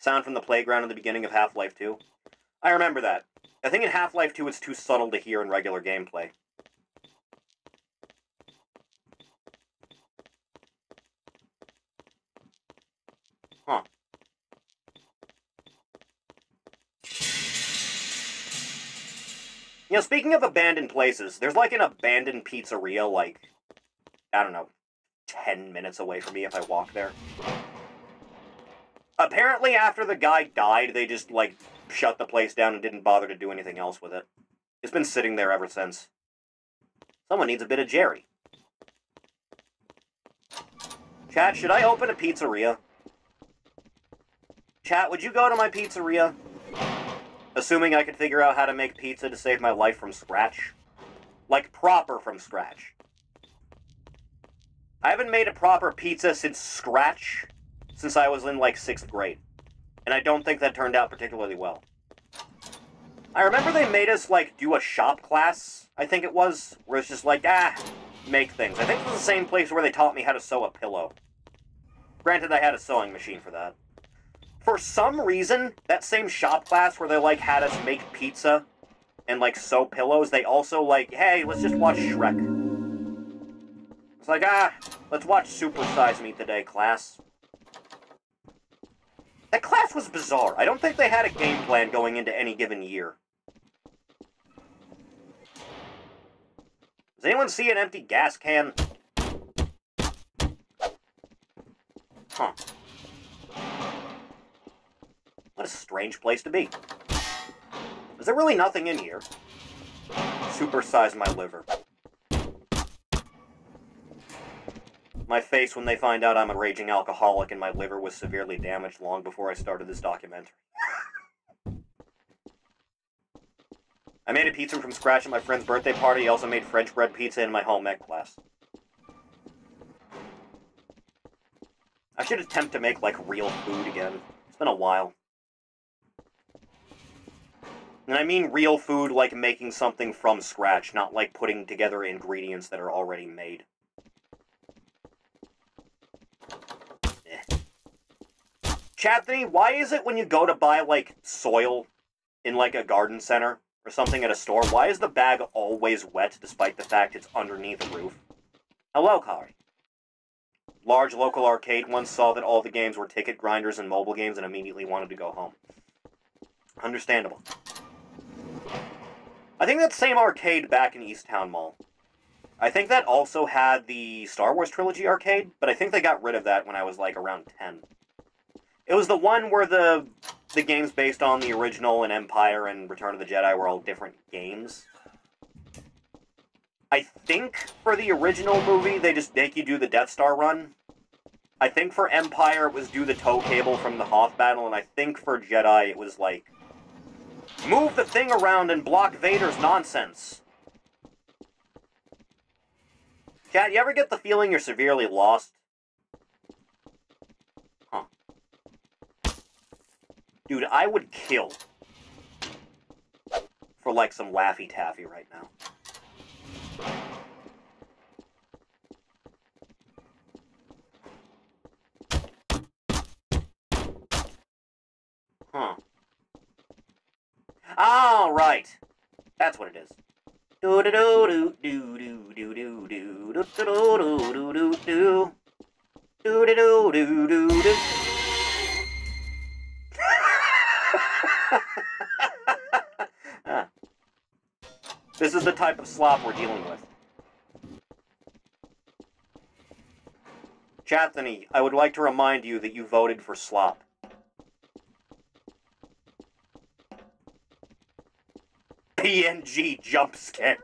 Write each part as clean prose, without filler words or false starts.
Sound from the playground in the beginning of Half-Life 2. I remember that. I think in Half-Life 2 it's too subtle to hear in regular gameplay. Huh. You know, speaking of abandoned places, there's like an abandoned pizzeria, like, I don't know, 10 minutes away from me if I walk there. Apparently, after the guy died, they just, like, shut the place down and didn't bother to do anything else with it. It's been sitting there ever since. Someone needs a bit of Jerry. Chat, should I open a pizzeria? Chat, would you go to my pizzeria? Assuming I could figure out how to make pizza to save my life from scratch. Like, proper from scratch. I haven't made a proper pizza since I was in, like, 6th grade. And I don't think that turned out particularly well. I remember they made us, like, do a shop class, I think it was, where it's just like, make things. I think it was the same place where they taught me how to sew a pillow. Granted, I had a sewing machine for that. For some reason, that same shop class where they, like, had us make pizza and, like, sew pillows, they also, like, hey, let's just watch Shrek. It's like, let's watch Super Size Me today, class. That class was bizarre. I don't think they had a game plan going into any given year. Does anyone see an empty gas can? Huh. What a strange place to be. Is there really nothing in here? Supersize my liver. My face when they find out I'm a raging alcoholic and my liver was severely damaged long before I started this documentary. I made a pizza from scratch at my friend's birthday party. I also made French bread pizza in my home ec class. I should attempt to make, like, real food again. It's been a while. And I mean real food like making something from scratch, not like putting together ingredients that are already made. Chathany, why is it when you go to buy, like, soil in, like, a garden center or something at a store, why is the bag always wet despite the fact it's underneath a roof? Hello, Kari. Large local arcade once saw that all the games were ticket grinders and mobile games and immediately wanted to go home. Understandable. I think that same arcade back in East Town Mall. I think that also had the Star Wars Trilogy arcade, but I think they got rid of that when I was, like, around 10. It was the one where the games based on the original and Empire and Return of the Jedi were all different games. I think for the original movie, they just make you do the Death Star run. I think for Empire, it was do the tow cable from the Hoth battle, and I think for Jedi, it was like, move the thing around and block Vader's nonsense. Chat, you ever get the feeling you're severely lost? Huh. Dude, I would kill for, like, some Laffy Taffy right now. Huh. Oh, right. That's what it is. Do do do do do do do do do do do do do do do do do do do. This is the type of slop we're dealing with. Chathany, I would like to remind you that you voted for slop. PNG jump scare.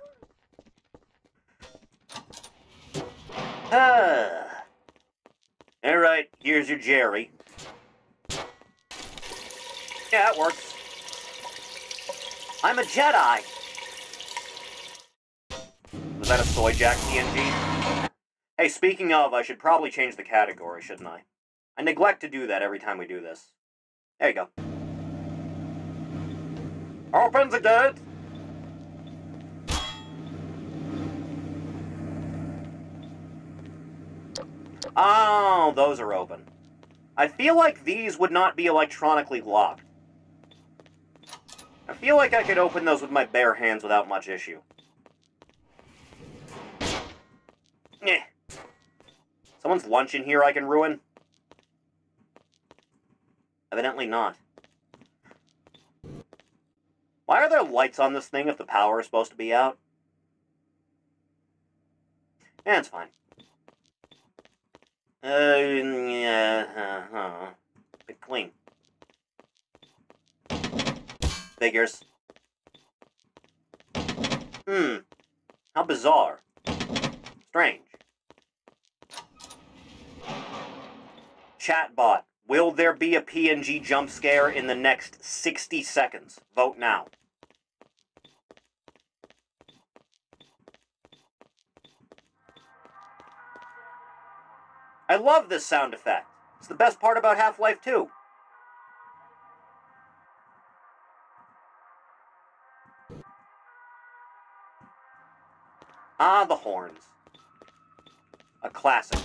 Alright, here's your Jerry. Yeah, it works. I'm a Jedi. Was that a Soy Jack PNG? Hey, speaking of, I should probably change the category, shouldn't I? I neglect to do that every time we do this. There you go. Opens the gate. Oh, those are open. I feel like these would not be electronically locked. I feel like I could open those with my bare hands without much issue. Eh. Someone's lunch in here I can ruin? Evidently not. Why are there lights on this thing if the power is supposed to be out? Eh, it's fine. Bit clean. Figures. How bizarre. Strange. Chatbot, will there be a PNG jump scare in the next 60 seconds? Vote now. I love this sound effect. It's the best part about Half-Life 2. Ah, the horns. A classic.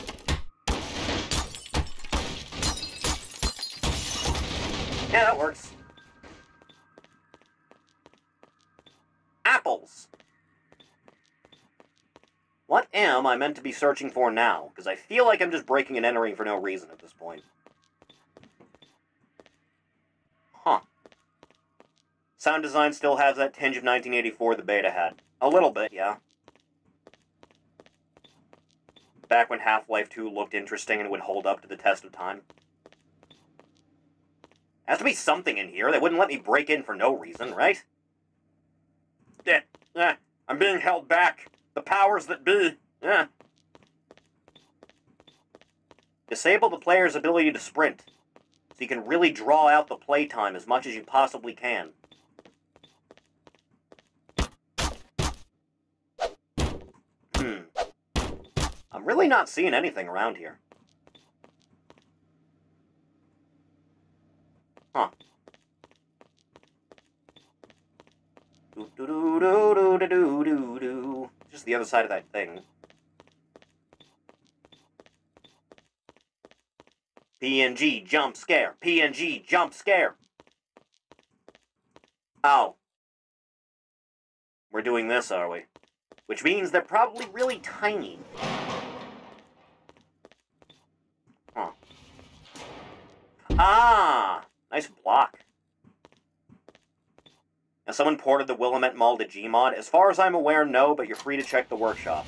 Yeah, that works. Apples. What am I meant to be searching for now? Because I feel like I'm just breaking and entering for no reason at this point. Huh. Sound design still has that tinge of 1984 the beta had. A little bit, yeah. Back when Half-Life 2 looked interesting and would hold up to the test of time. Has to be something in here. They wouldn't let me break in for no reason, right? I'm being held back. The powers that be. Disable the player's ability to sprint, so you can really draw out the playtime as much as you possibly can. I'm really not seeing anything around here. Huh. Just the other side of that thing. PNG jump scare. PNG jump scare. Oh. We're doing this, are we? Which means they're probably really tiny. Huh. Ah! Nice block. Now, someone ported the Willamette Mall to Gmod. As far as I'm aware, no, but you're free to check the workshop.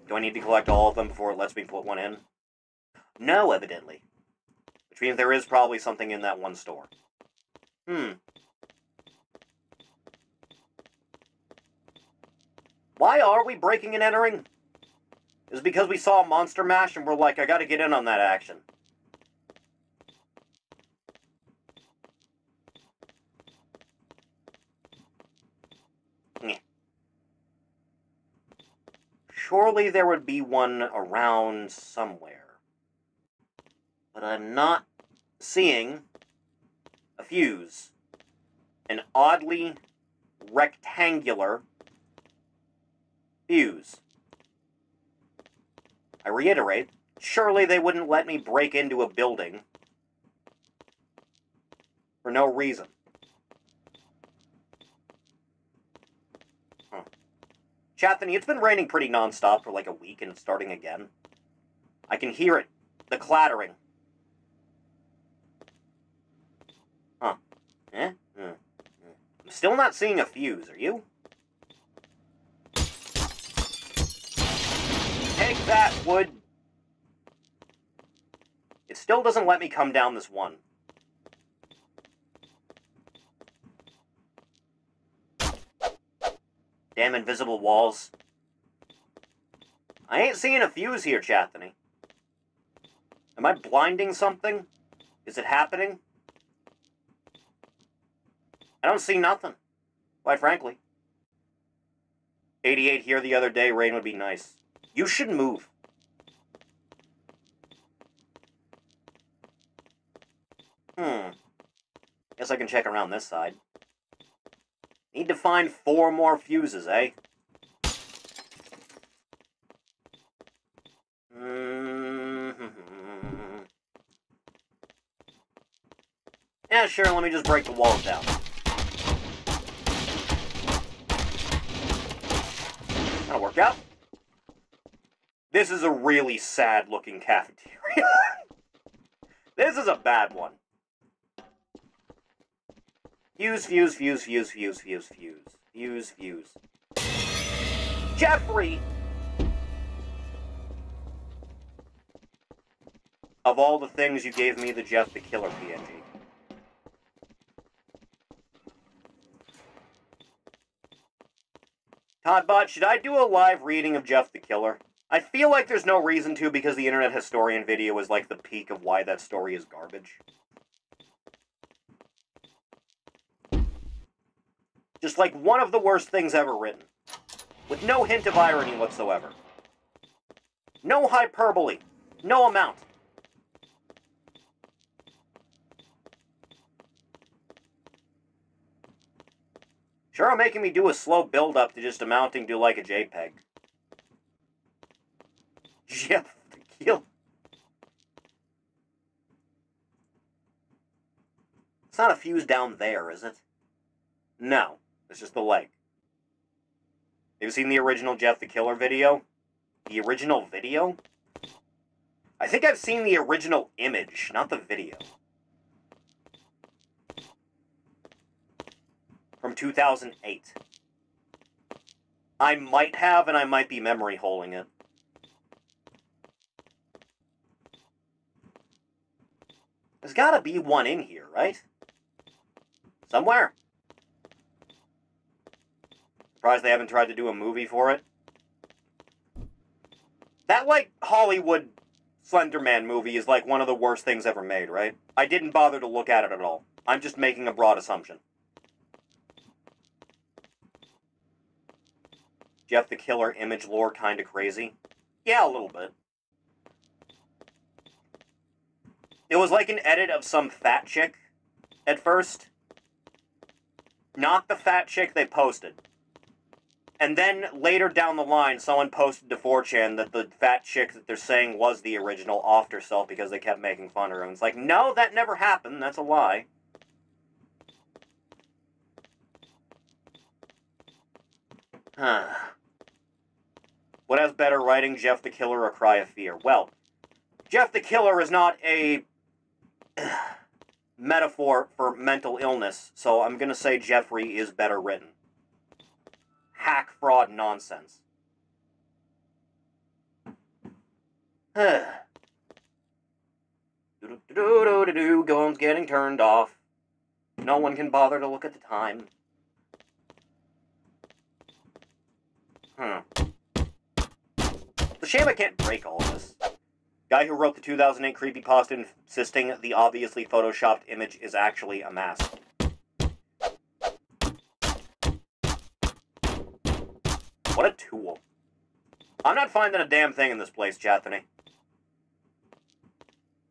Do I need to collect all of them before it lets me put one in? No, evidently. Which means there is probably something in that one store. Why are we breaking and entering? Is it because we saw Monster Mash and we're like, I gotta get in on that action? Surely there would be one around somewhere. But I'm not seeing a fuse. An oddly rectangular fuse. I reiterate, surely they wouldn't let me break into a building for no reason. Chathany, it's been raining pretty non-stop for like a week and it's starting again. I can hear it. The clattering. Huh. I'm still not seeing a fuse, are you? Take that, wood! It still doesn't let me come down this one. Damn invisible walls. I ain't seeing a fuse here, Chathany. Am I blinding something? Is it happening? I don't see nothing, quite frankly. 88 here the other day, rain would be nice. You should move. Guess I can check around this side. Need to find 4 more fuses, eh? Yeah, sure, let me just break the walls down. That'll work out. This is a really sad-looking cafeteria. This is a bad one. Fuse, fuse, fuse, fuse, fuse, fuse, fuse. Fuse, fuse. Jeffrey! Of all the things you gave me the Jeff the Killer PNG. Toddbot, should I do a live reading of Jeff the Killer? I feel like there's no reason to because the Internet Historian video is like the peak of why that story is garbage. Just like one of the worst things ever written. With no hint of irony whatsoever. No hyperbole. No amount. Sure are making me do a slow build-up to just amounting to like a JPEG. Jeff the Killer. It's not a fuse down there, is it? No. It's just the leg. Have you seen the original Jeff the Killer video? The original video? I think I've seen the original image, not the video. From 2008. I might have, and I might be memory holing it. There's gotta be one in here, right? Somewhere. Surprised they haven't tried to do a movie for it. That, like, Hollywood Slender Man movie is, like, one of the worst things ever made, right? I didn't bother to look at it at all. I'm just making a broad assumption. Jeff the Killer image lore kinda crazy? Yeah, a little bit. It was like an edit of some fat chick at first. Not the fat chick they posted. And then, later down the line, someone posted to 4chan that the fat chick that they're saying was the original offed herself because they kept making fun of her. And it's like, no, that never happened. That's a lie. What has better writing, Jeff the Killer or Cry of Fear? Well, Jeff the Killer is not a metaphor for mental illness, so I'm gonna say Jeffrey is better written. Hack fraud nonsense. Gone's getting turned off. No one can bother to look at the time. It's a shame I can't break all of this. Guy who wrote the 2008 creepypasta insisting the obviously photoshopped image is actually a mask. What a tool. I'm not finding a damn thing in this place, Chathany.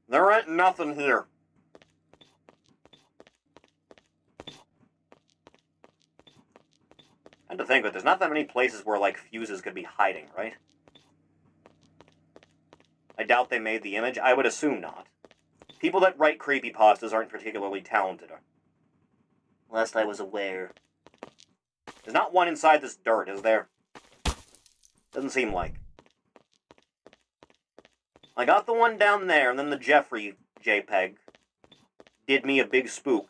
There ain't nothing here. And to think that there's not that many places where, like, fuses could be hiding, right? I doubt they made the image. I would assume not. People that write creepypastas aren't particularly talented. Last I was aware. There's not one inside this dirt, is there? Doesn't seem like. I got the one down there, and then the Jeffrey JPEG did me a big spook.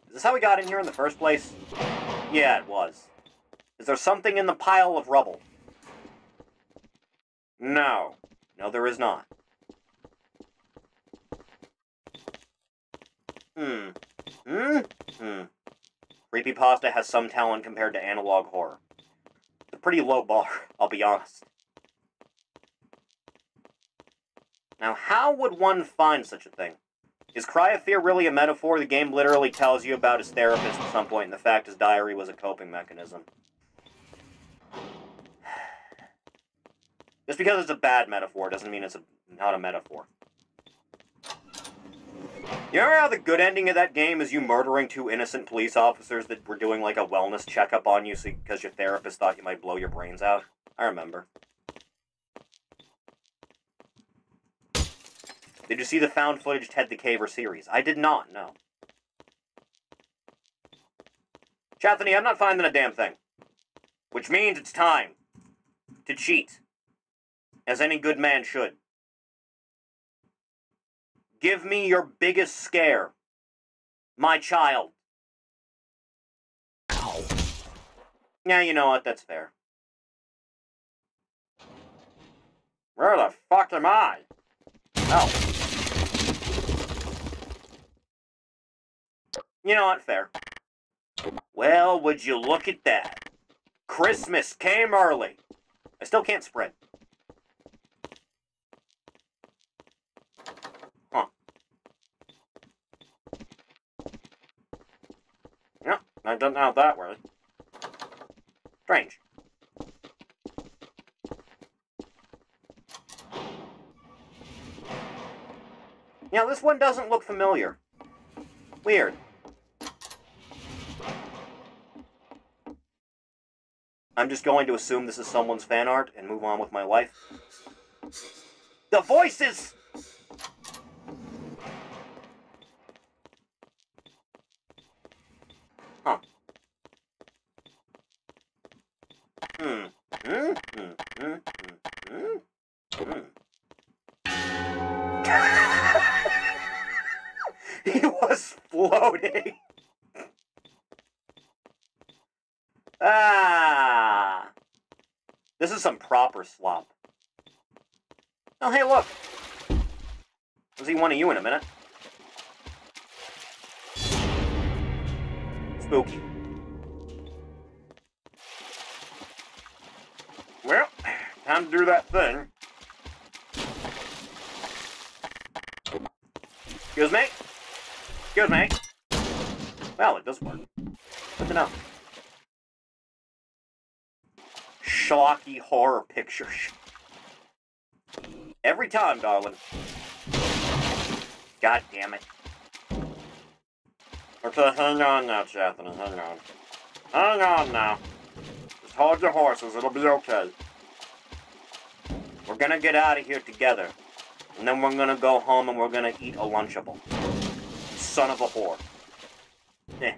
Is this how we got in here in the first place? Yeah, it was. Is there something in the pile of rubble? No. No, there is not. Creepypasta has some talent compared to analog horror. It's a pretty low bar, I'll be honest. Now, how would one find such a thing? Is Cry of Fear really a metaphor? The game literally tells you about his therapist at some point, and the fact his diary was a coping mechanism. Just because it's a bad metaphor doesn't mean it's not a metaphor. You remember how the good ending of that game is you murdering 2 innocent police officers that were doing, like, a wellness checkup on you because your therapist thought you might blow your brains out? I remember. Did you see the found footage Ted the Caver series? I did not, no. Chathany, I'm not finding a damn thing. Which means it's time to cheat. As any good man should. Give me your biggest scare. My child. Ow. Yeah, you know what? That's fair. Where the fuck am I? Oh. You know what? Fair. Well, would you look at that? Christmas came early. I still can't spread. Huh. Yeah, I don't know that way. Strange. Yeah, this one doesn't look familiar. Weird. I'm just going to assume this is someone's fan art and move on with my life. The voices! Huh. He was floating. Ah. This is some proper slop. Oh, hey, look. I'll see one of you in a minute. Spooky. Well, time to do that thing. Excuse me? Excuse me? Well, it does work. Good to know. Schlocky horror picture. Every time, darling. God damn it. Okay, hang on now, Chathany, hang on. Hang on now. Just hold your horses, it'll be okay. We're gonna get out of here together. And then we're gonna go home and we're gonna eat a Lunchable. Son of a whore. Eh.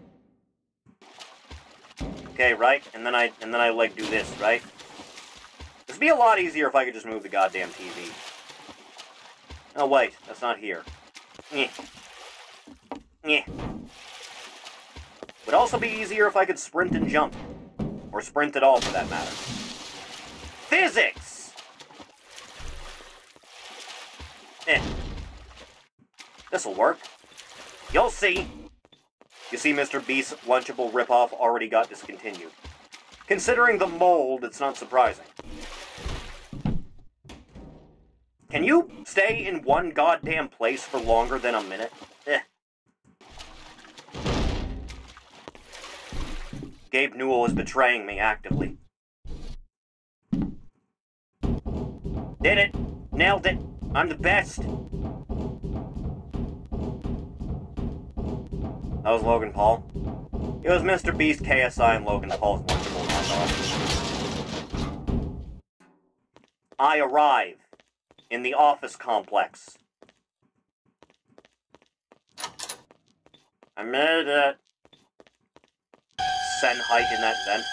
Okay, right? And then I like do this, right? This would be a lot easier if I could just move the goddamn TV. Oh wait, that's not here. Eh. Eh. Would also be easier if I could sprint and jump. Or sprint at all, for that matter. Physics! Eh. This'll work. You'll see. You see, Mr. Beast's Lunchable ripoff already got discontinued. Considering the mold, it's not surprising. Can you stay in one goddamn place for longer than a minute? Eh. Gabe Newell is betraying me actively. Did it! Nailed it! I'm the best! That was Logan Paul. It was Mr. Beast, KSI, and Logan Paul's Lunchable. I arrive in the office complex. I made it. Send height in that vent.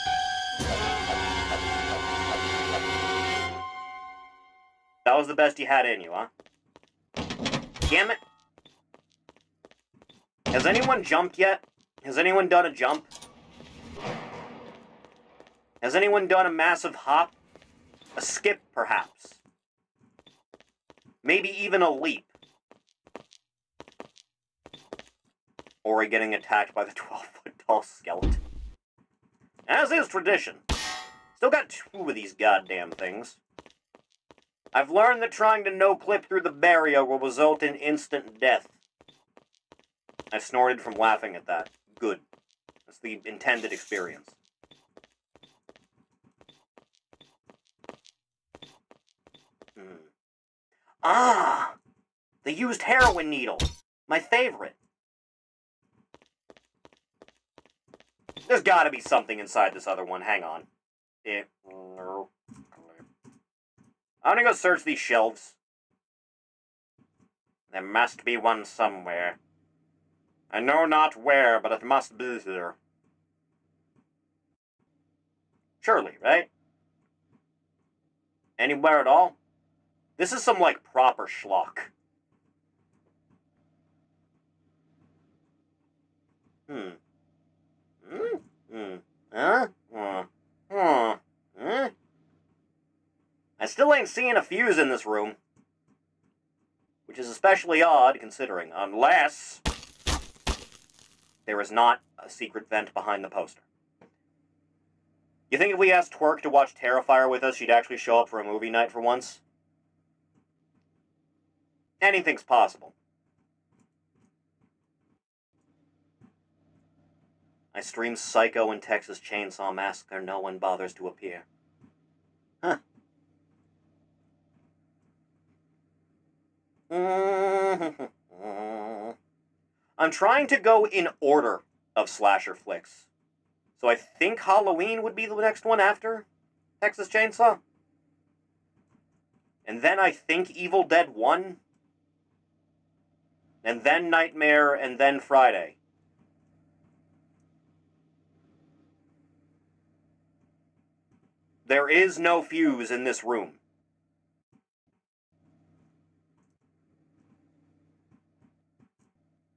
That was the best you had in you, huh? Damn it. Has anyone jumped yet? Has anyone done a jump? Has anyone done a massive hop? A skip, perhaps? Maybe even a leap? Or a getting attacked by the 12-foot-tall skeleton. As is tradition. Still got 2 of these goddamn things. I've learned that trying to no-clip through the barrier will result in instant death. I snorted from laughing at that. Good. That's the intended experience. Ah! The used heroin needle. My favorite. There's gotta be something inside this other one. Hang on. I'm gonna go search these shelves. There must be one somewhere. I know not where, but it must be here. Surely, right? Anywhere at all? This is some, like, proper schlock. I still ain't seeing a fuse in this room. Which is especially odd, considering, unless there is not a secret vent behind the poster. You think if we asked Twerk to watch Terrifier with us, she'd actually show up for a movie night for once? Anything's possible. I stream Psycho and Texas Chainsaw Massacre. No one bothers to appear. Huh. I'm trying to go in order of slasher flicks. So I think Halloween would be the next one after Texas Chainsaw. And then I think Evil Dead 1. And then Nightmare, and then Friday. There is no fuse in this room.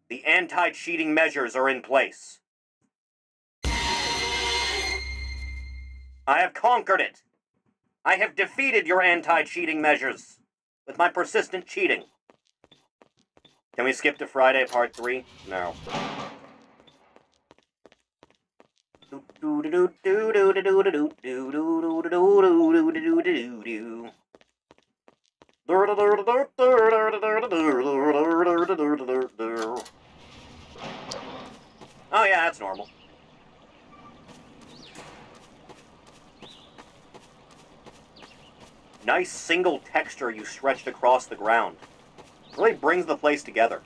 The anti-cheating measures are in place. I have conquered it. I have defeated your anti-cheating measures with my persistent cheating. Can we skip to Friday Part 3? No. Oh yeah, that's normal. Nice single texture you stretched across the ground. Really brings the place together.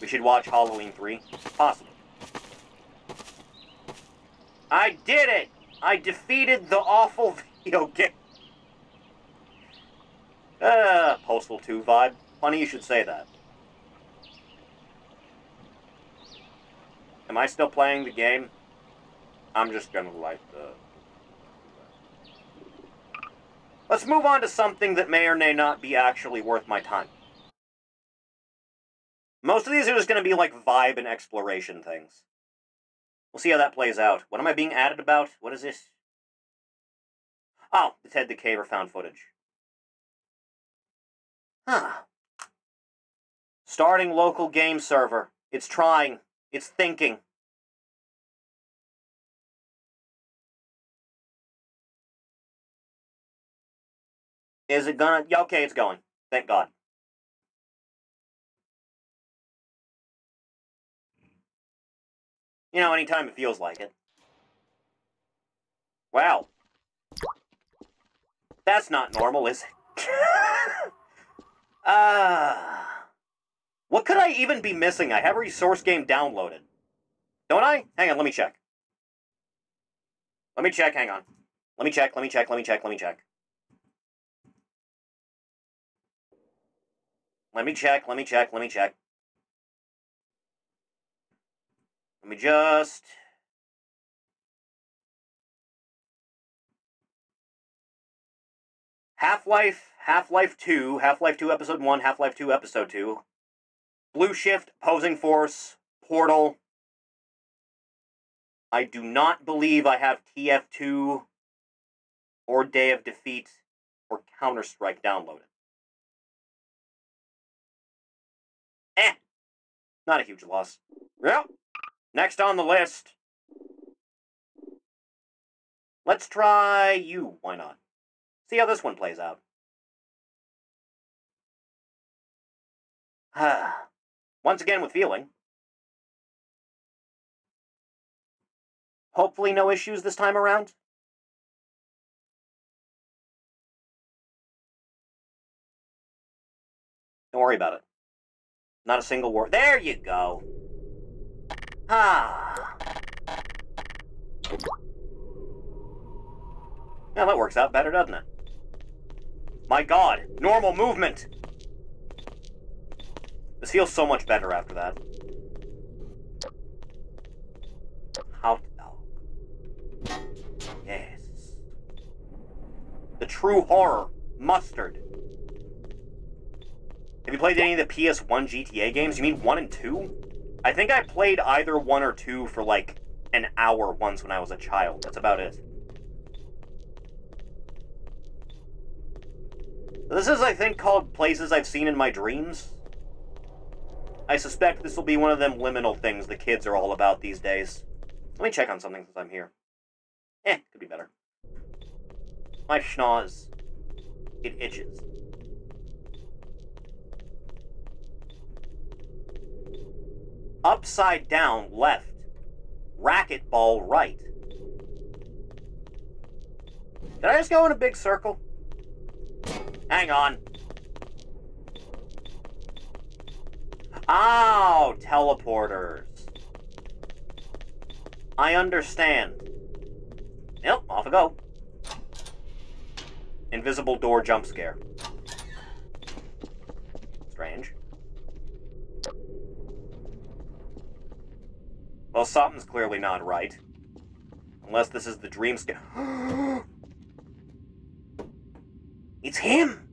We should watch Halloween 3. Possible. I did it! I defeated the awful video game. Postal 2 vibe. Funny you should say that. Am I still playing the game? I'm just gonna light the... Let's move on to something that may or may not be actually worth my time. Most of these are just going to be like vibe and exploration things. We'll see how that plays out. What am I being added about? What is this? Oh, the Ted the Caver found footage. Huh. Starting local game server. It's trying. It's thinking. Is it gonna... Yeah, okay, it's going. Thank God. You know, anytime it feels like it. Wow. That's not normal, is it? What could I even be missing? I have a resource game downloaded. Don't I? Hang on, let me check. Let me check, hang on. Let me check. Let me just... Half-Life 2, Half-Life 2 Episode 1, Half-Life 2 Episode 2, Blue Shift, Opposing Force, Portal. I do not believe I have TF2 or Day of Defeat or Counter-Strike downloaded. Not a huge loss. Well, next on the list. Let's try you. Why not? See how this one plays out. Once again with feeling. Hopefully no issues this time around. Don't worry about it. Not a single word. There you go. Yeah, that works out better, doesn't it? My God, normal movement. This feels so much better after that. How... Oh. Yes. The true horror. Mustard. Have you played any of the PS1 GTA games? You mean 1 and 2? I think I played either 1 or 2 for, like, an hour once when I was a child. That's about it. This is, I think, called Places I've Seen in My Dreams. I suspect this will be one of them liminal things the kids are all about these days. Let me check on something since I'm here. Could be better. My schnoz. It itches. Upside down, left. Racquetball, right. Did I just go in a big circle? Hang on. Oh, teleporters. I understand. Yep, off I go. Invisible door jump scare. Strange. Well, something's clearly not right. Unless this is the dream scare. It's him!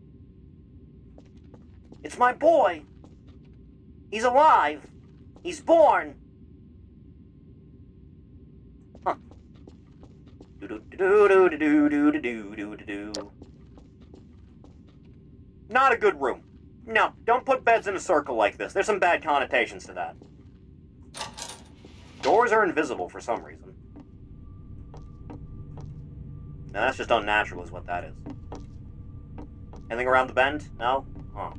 It's my boy! He's alive! He's born! Huh. Not a good room. No, don't put beds in a circle like this. There's some bad connotations to that. Doors are invisible for some reason. Now that's just unnatural is what that is. Anything around the bend? No? Huh.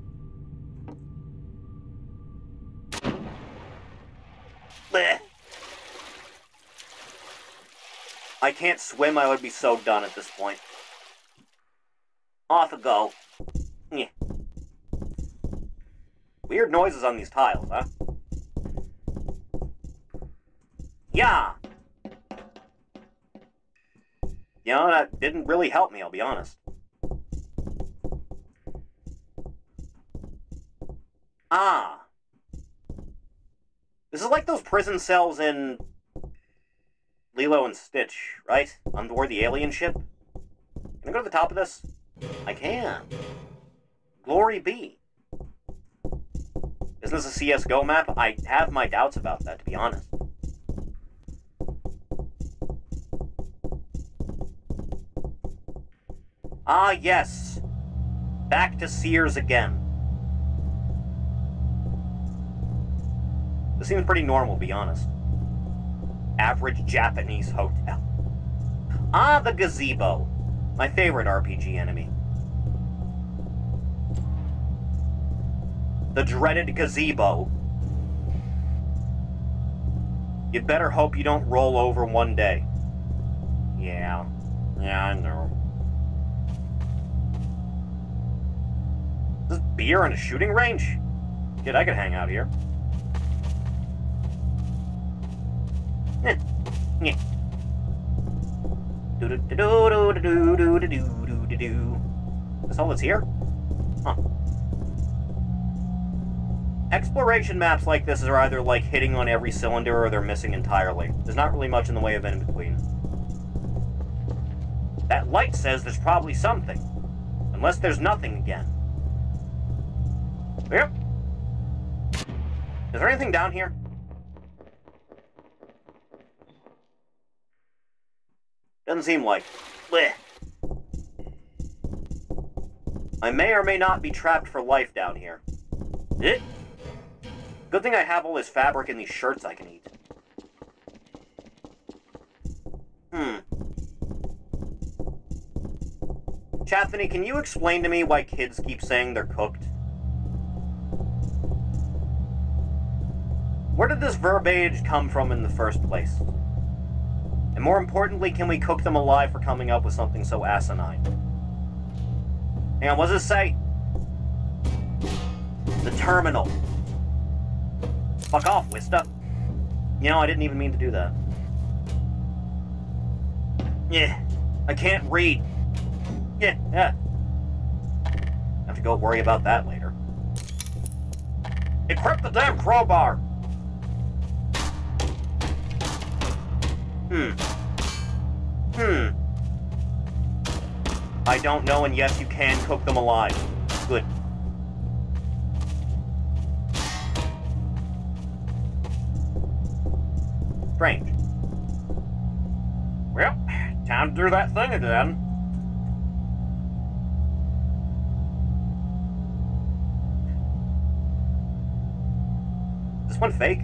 Blech. I can't swim, I would be so done at this point. Off I go. Yeah. Weird noises on these tiles, huh? Yeah! You know, that didn't really help me, I'll be honest. Ah. This is like those prison cells in Lilo and Stitch, right? On board the alien ship? Can I go to the top of this? I can. Glory be. Isn't this a CSGO map? I have my doubts about that, to be honest. Ah, yes. Back to Sears again. This seems pretty normal, to be honest. Average Japanese hotel. Ah, the gazebo. My favorite RPG enemy. The dreaded gazebo. You'd better hope you don't roll over one day. Yeah. Yeah, I know. Is this beer in a shooting range? Shit, I could hang out here. Yeah. That's all that's here? Huh. Exploration maps like this are either like hitting on every cylinder or they're missing entirely. There's not really much in the way of in between. That light says there's probably something. Unless there's nothing again. Yep. Is there anything down here? Doesn't seem like. Blech. I may or may not be trapped for life down here. Eh? Good thing I have all this fabric in these shirts I can eat. Chathany, can you explain to me why kids keep saying they're cooked? Where did this verbiage come from in the first place? And more importantly, can we cook them alive for coming up with something so asinine? Hang on, what does it say? The terminal. Fuck off, Wista. You know, I didn't even mean to do that. Yeah, I can't read. Yeah. Have to go worry about that later. Equip the damn crowbar! I don't know, and yes, you can cook them alive. Good. Strange. Well, time to do that thing again. Is this one fake?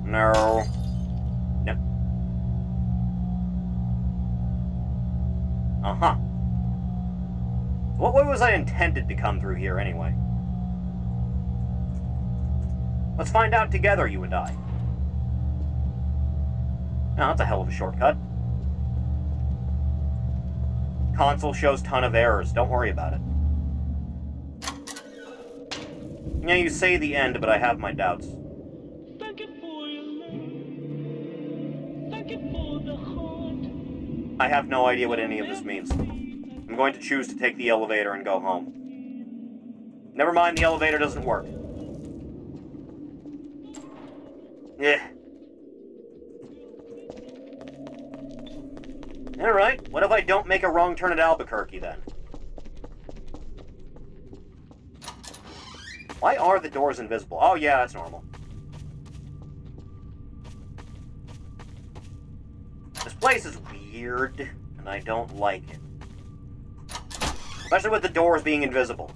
No. No. Uh-huh. So what way was I intended to come through here, anyway? Let's find out together, you and I. Now, that's a hell of a shortcut. Console shows ton of errors. Don't worry about it. Yeah, you say the end, but I have my doubts. I have no idea what any of this means. I'm going to choose to take the elevator and go home. Never mind, the elevator doesn't work. Yeah. Alright, what if I don't make a wrong turn at Albuquerque, then? Why are the doors invisible? Oh, yeah, that's normal. This place is weird, and I don't like it. Especially with the doors being invisible.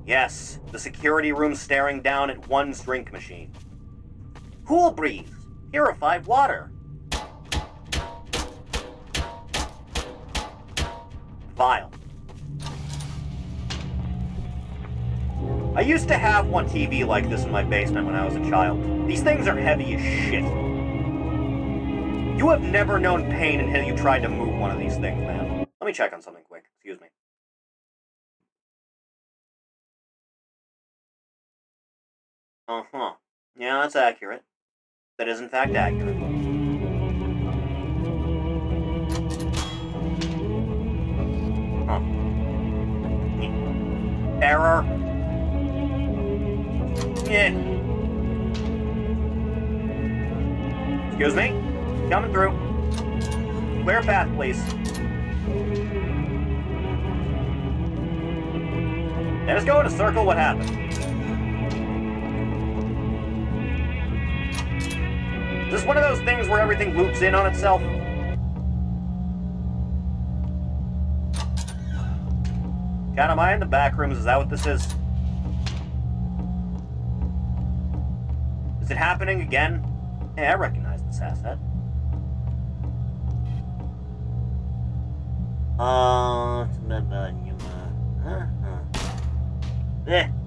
Yes, the security room staring down at one's drink machine. Cool breeze. Purified water. Vile. I used to have one TV like this in my basement when I was a child. These things are heavy as shit. You have never known pain until you tried to move one of these things, man. Let me check on something quick. Excuse me. Uh-huh. Yeah, that's accurate. That is, in fact, accurate. Huh. Error. Yeah. Excuse me? Coming through. Clear path, please. Let us go in a circle. What happened? Is this one of those things where everything loops in on itself? God, am I in the back rooms? Is that what this is? Is it happening again? Hey, I recognize this asset.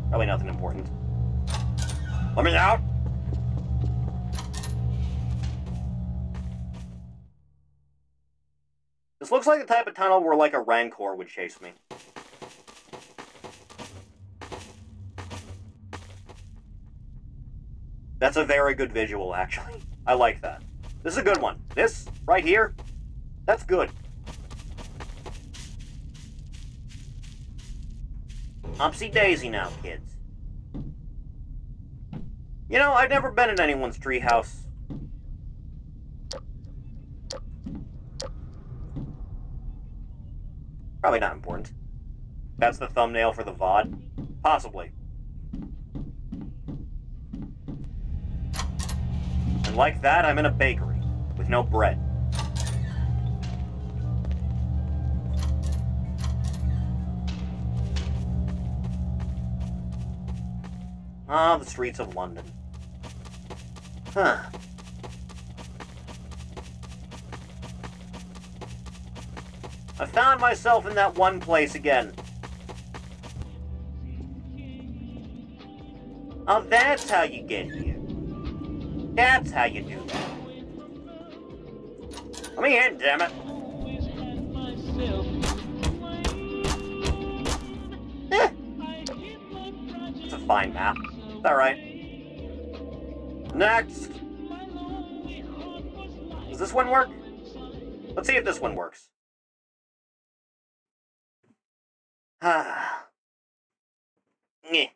Probably nothing important. Let me out! This looks like the type of tunnel where, like, a Rancor would chase me. That's a very good visual, actually. I like that. This is a good one. This, right here, that's good. Upsy-daisy now, kids. You know, I've never been in anyone's treehouse. Probably not important. That's the thumbnail for the VOD? Possibly. And like that, I'm in a bakery, with no bread. Ah, the streets of London. Huh. I found myself in that one place again. Oh, that's how you get here. That's how you do that. Let me in, damn it. It's a fine map. It's alright. Next! Does this one work? Let's see if this one works. Nyeh.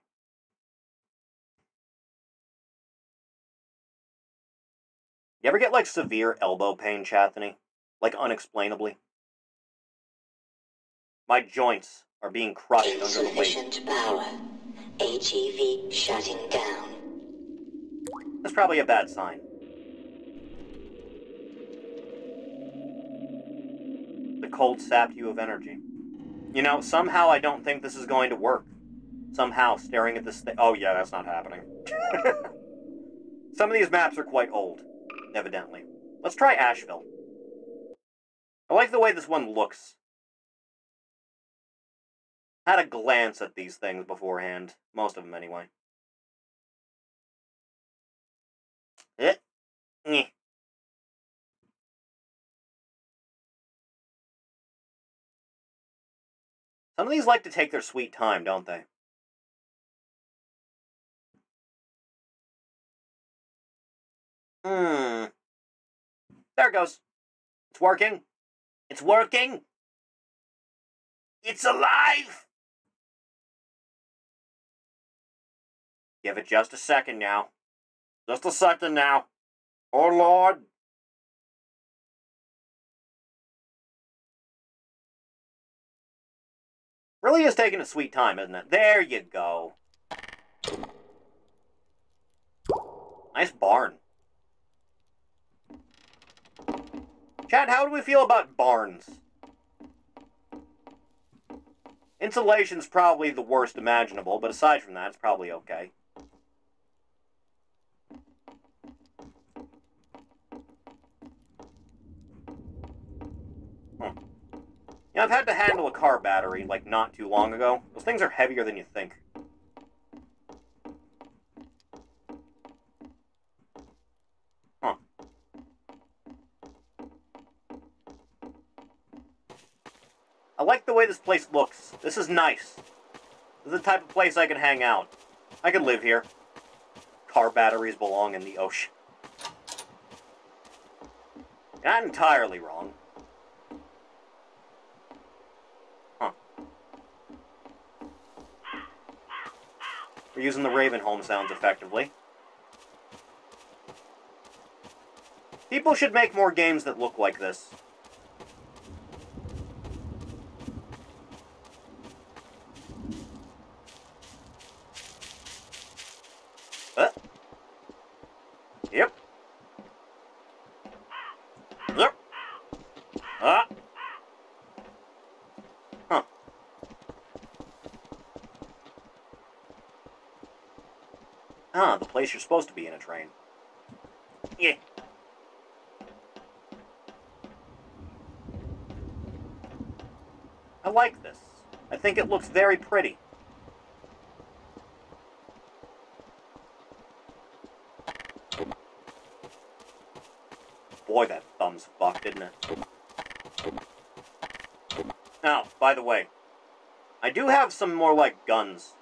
You ever get, like, severe elbow pain, Chathany? Like, unexplainably? My joints are being crushed under the weight. Insufficient power. HEV shutting down. That's probably a bad sign. The cold sapped you of energy. You know, somehow I don't think this is going to work. Somehow, staring at this thing... Oh, yeah, that's not happening. Some of these maps are quite old, evidently. Let's try Asheville. I like the way this one looks. I had a glance at these things beforehand. Most of them, anyway. Eh. Nyeh. Some of these like to take their sweet time, don't they? There it goes. It's working. It's working. It's alive! Give it just a second now. Just a second now. Oh, Lord. Really is taking a sweet time, isn't it? There you go. Nice barn. Chad, how do we feel about barns? Insulation's probably the worst imaginable, but aside from that, it's probably okay. You know, I've had to handle a car battery, like, not too long ago. Those things are heavier than you think. Huh. I like the way this place looks. This is nice. This is the type of place I can hang out. I could live here. Car batteries belong in the ocean. Not entirely wrong. Huh. We're using the Raven home sounds effectively. People should make more games that look like this. Yep. Yep. Huh. Ah, the place you're supposed to be in a train. Yeah. I like this. I think it looks very pretty. Boy, that thumb's fucked, isn't it? Now, by the way, I do have some more, like, guns.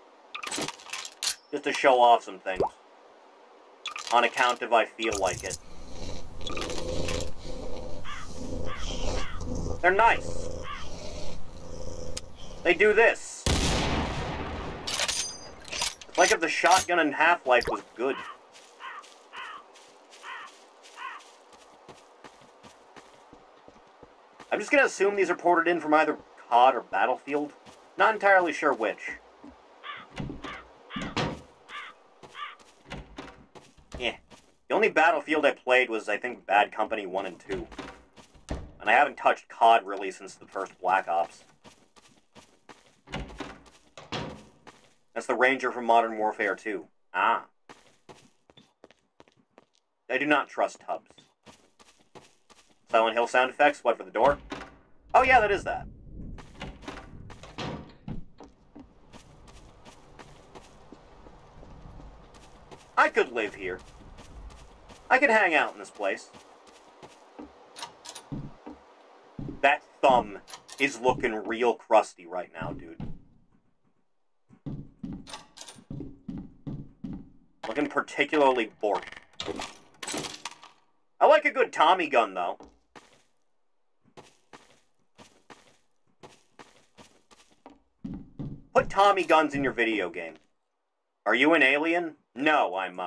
Just to show off some things. On account of I feel like it. They're nice. They do this. It's like if the shotgun in Half-Life was good. I'm just gonna assume these are ported in from either COD or Battlefield. Not entirely sure which. Yeah. The only Battlefield I played was, I think, Bad Company 1 and 2. And I haven't touched COD really since the first Black Ops. That's the Ranger from Modern Warfare 2. Ah. I do not trust Tubbs. Silent Hill sound effects? What, for the door? Oh yeah, that is that. I could live here. I could hang out in this place. That thumb is looking real crusty right now, dude. Looking particularly borked. I like a good Tommy gun, though. Put Tommy guns in your video game. Are you an alien? No, I'm,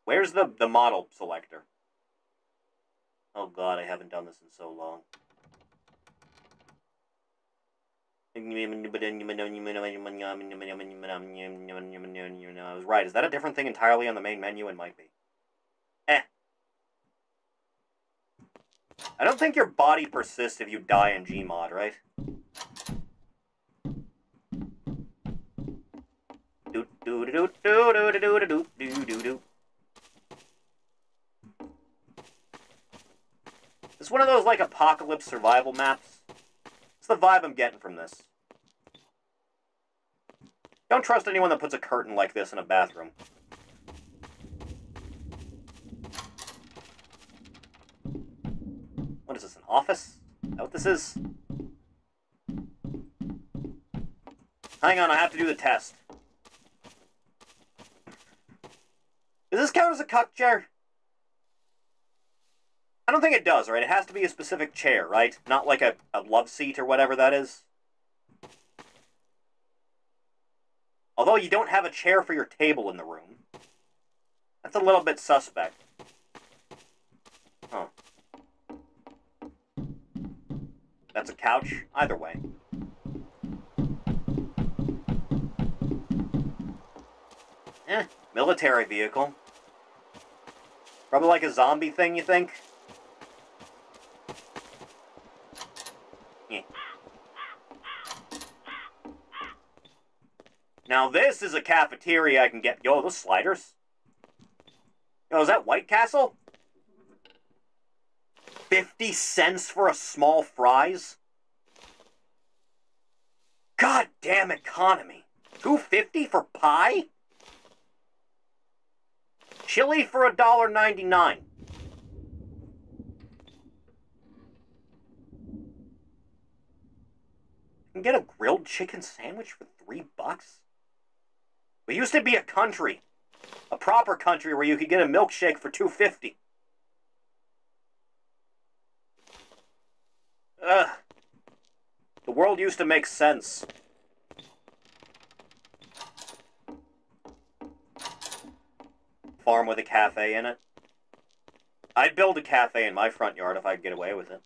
Where's the model selector? Oh god, I haven't done this in so long. I was right. Is that a different thing entirely on the main menu? It might be. Eh. I don't think your body persists if you die in Gmod, right? It's one of those, like, apocalypse survival maps. It's the vibe I'm getting from this. Don't trust anyone that puts a curtain like this in a bathroom. What is this, an office? Is that what this is? Hang on, I have to do the test. Does this count as a cuck chair? I don't think it does, right? It has to be a specific chair, right? Not like a love seat or whatever that is. Although you don't have a chair for your table in the room. That's a little bit suspect. Huh. That's a couch? Either way. Military vehicle. Probably like a zombie thing, you think? Yeah. Now this is a cafeteria I can get... Yo, those sliders? Yo, is that White Castle? 50 cents for a small fries? God damn economy. $2.50 for pie? Chili for $1.99. You can get a grilled chicken sandwich for $3? We used to be a country. A proper country where you could get a milkshake for $2.50. Ugh. The world used to make sense. Farm with a cafe in it. I'd build a cafe in my front yard if I could get away with it.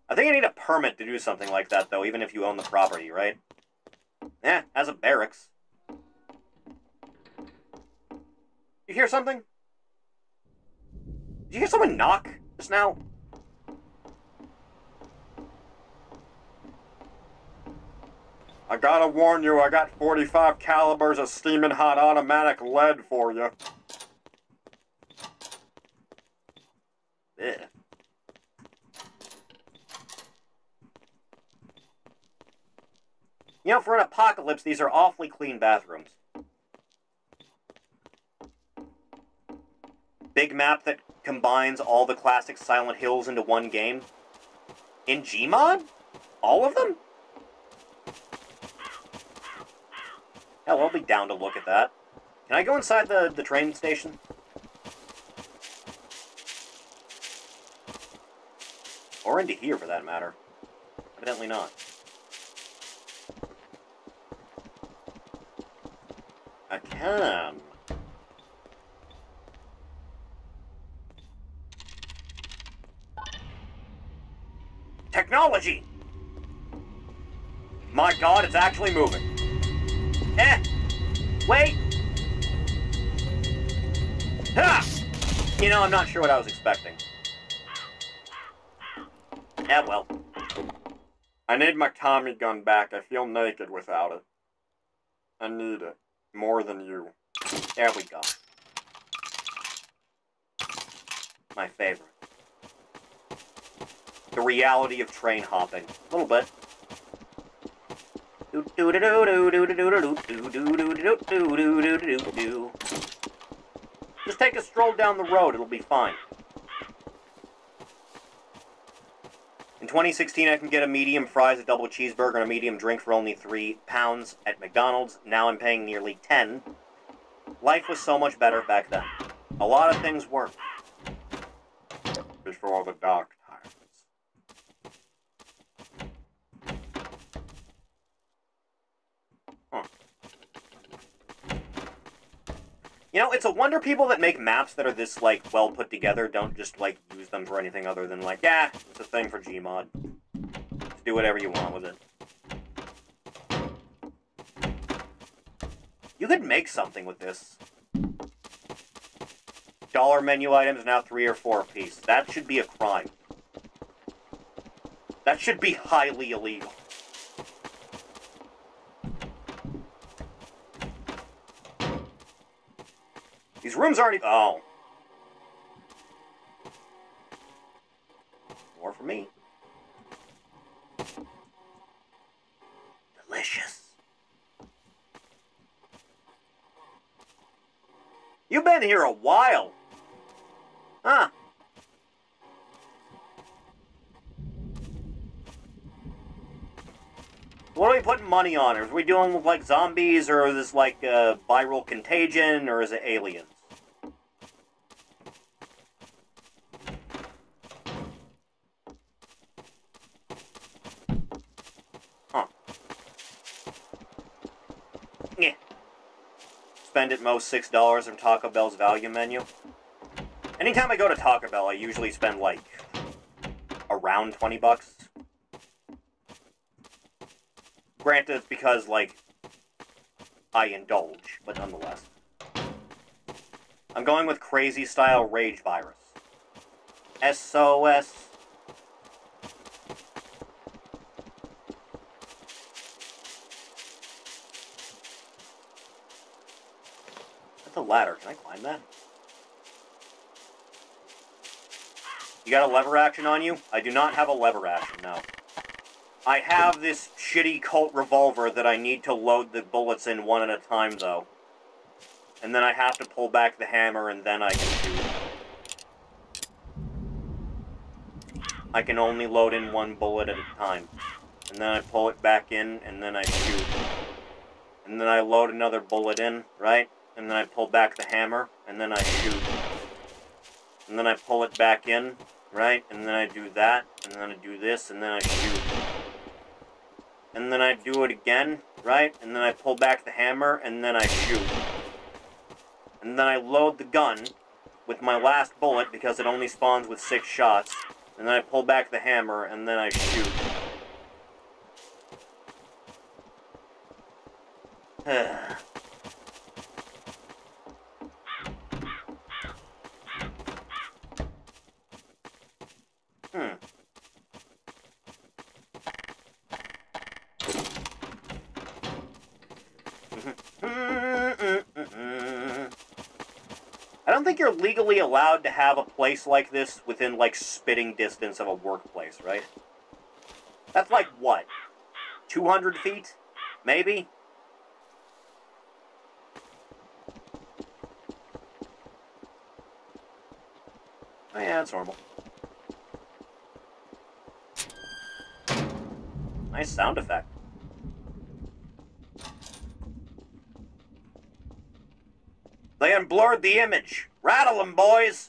I think I need a permit to do something like that, though, even if you own the property, right? Eh, as a barracks. You hear something? Did you hear someone knock just now? I gotta warn you, I got 45 calibers of steaming hot automatic lead for you. Ugh. You know, for an apocalypse, these are awfully clean bathrooms. Big map that combines all the classic Silent Hills into one game. In Gmod? All of them? Hell, I'll be down to look at that. Can I go inside the train station? Or into here, for that matter. Evidently not. I can. Technology! My god, it's actually moving. Eh! Wait! Ha! You know, I'm not sure what I was expecting. Yeah, well. I need my Tommy gun back. I feel naked without it. I need it. More than you. There we go. My favorite. The reality of train hopping. A little bit. Just take a stroll down the road, it'll be fine. In 2016, I can get a medium fries, a double cheeseburger, and a medium drink for only £3 at McDonald's. Now I'm paying nearly 10. Life was so much better back then. A lot of things were. Before the dark times. Huh. You know, it's a wonder people that make maps that are this, like, well put together don't just, like, use them for anything other than, like, yeah, it's a thing for Gmod. Just do whatever you want with it. You could make something with this. Dollar menu items now 3 or 4 apiece. That should be a crime. That should be highly illegal. These rooms aren't even... Oh. More for me. Delicious. You've been here a while. Huh. What are we putting money on? Are we dealing with, like, zombies, or is this, like, viral contagion, or is it aliens? Huh. Yeah. Spend at most $6 from Taco Bell's value menu. Anytime I go to Taco Bell, I usually spend, like, around 20 bucks. Granted, it's because, like, I indulge, but nonetheless. I'm going with crazy-style rage virus. SOS. That's a ladder. Can I climb that? You got a lever action on you? I do not have a lever action, no. I have this shitty Colt revolver that I need to load the bullets in one at a time, though. And then I have to pull back the hammer, and then I can shoot. I can only load in one bullet at a time. And then I pull it back in, and then I shoot. And then I load another bullet in, right? And then I pull back the hammer, and then I shoot. And then I pull it back in, right? And then I do that, and then I do this, and then I shoot. And then I do it again, right? And then I pull back the hammer, and then I shoot. And then I load the gun with my last bullet, because it only spawns with 6 shots. And then I pull back the hammer, and then I shoot. I don't think you're legally allowed to have a place like this within, like, spitting distance of a workplace, right? That's like, what? 200 feet? Maybe? Oh yeah, that's normal. Nice sound effect. They unblurred the image. Rattle them, boys!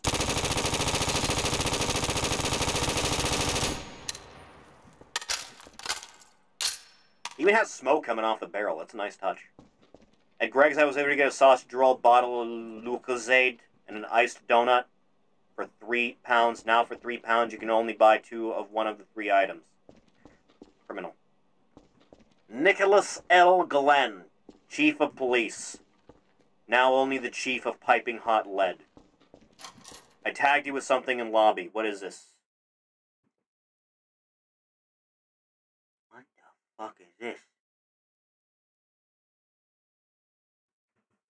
Even has smoke coming off the barrel. That's a nice touch. At Greg's, I was able to get a sausage roll, bottle of Lucozade, and an iced donut for £3. Now for £3, you can only buy 2 of one of the 3 items. Criminal. Nicholas L. Glenn, Chief of Police. Now only the Chief of Piping Hot Lead. I tagged you with something in lobby. What is this? What the fuck is this?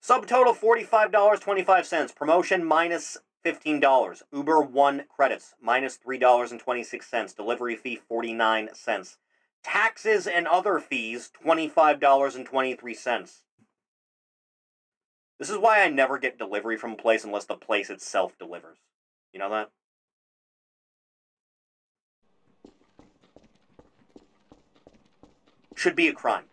Subtotal $45.25. Promotion minus $15. Uber 1 credits minus $3.26. Delivery fee 49 cents. Taxes and other fees $25.23. This is why I never get delivery from a place unless the place itself delivers. You know that? Should be a crime.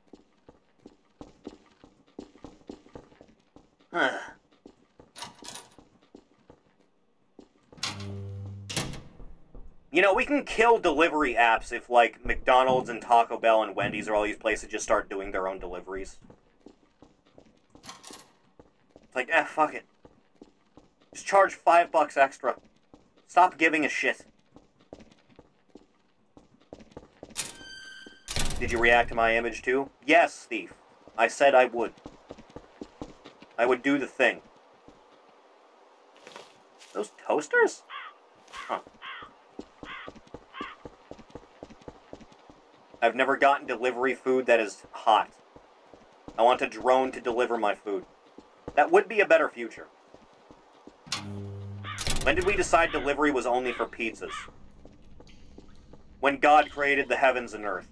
You know, we can kill delivery apps if, like, McDonald's and Taco Bell and Wendy's or all these places just start doing their own deliveries. It's like, fuck it. Just charge $5 extra. Stop giving a shit. Did you react to my image too? Yes, Thief. I said I would. I would do the thing. Those toasters? Huh. I've never gotten delivery food that is hot. I want a drone to deliver my food. That would be a better future. When did we decide delivery was only for pizzas? When God created the heavens and earth.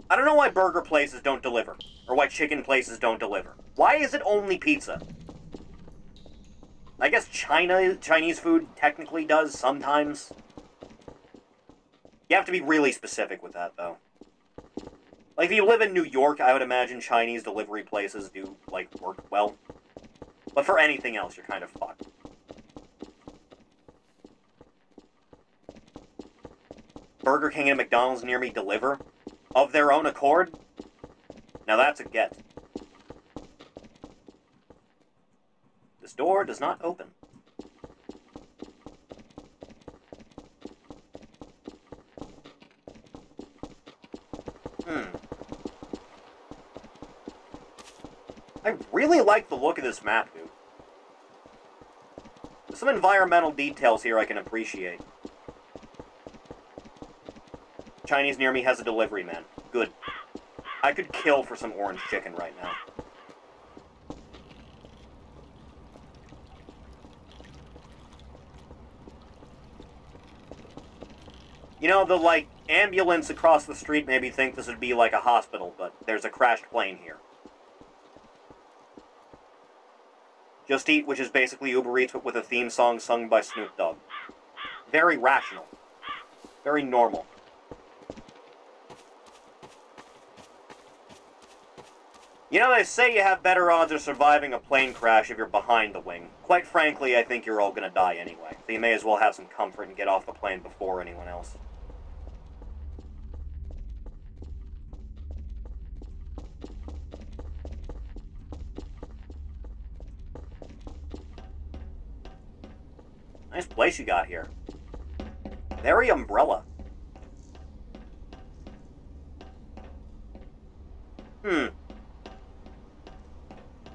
I don't know why burger places don't deliver, or why chicken places don't deliver. Why is it only pizza? I guess Chinese food technically does sometimes. You have to be really specific with that, though. Like, if you live in New York, I would imagine Chinese delivery places do, like, work well. But for anything else, you're kind of fucked. Burger King and McDonald's near me deliver? Of their own accord? Now that's a get. This door does not open. I really like the look of this map, dude. There's some environmental details here I can appreciate. Chinese near me has a delivery man. Good. I could kill for some orange chicken right now. You know, the, like, ambulance across the street made me think this would be like a hospital, but there's a crashed plane here. Just Eat, which is basically Uber Eats, but with a theme song sung by Snoop Dogg. Very rational. Very normal. You know, they say you have better odds of surviving a plane crash if you're behind the wing. Quite frankly, I think you're all gonna die anyway, so you may as well have some comfort and get off the plane before anyone else. Nice place you got here. Very umbrella.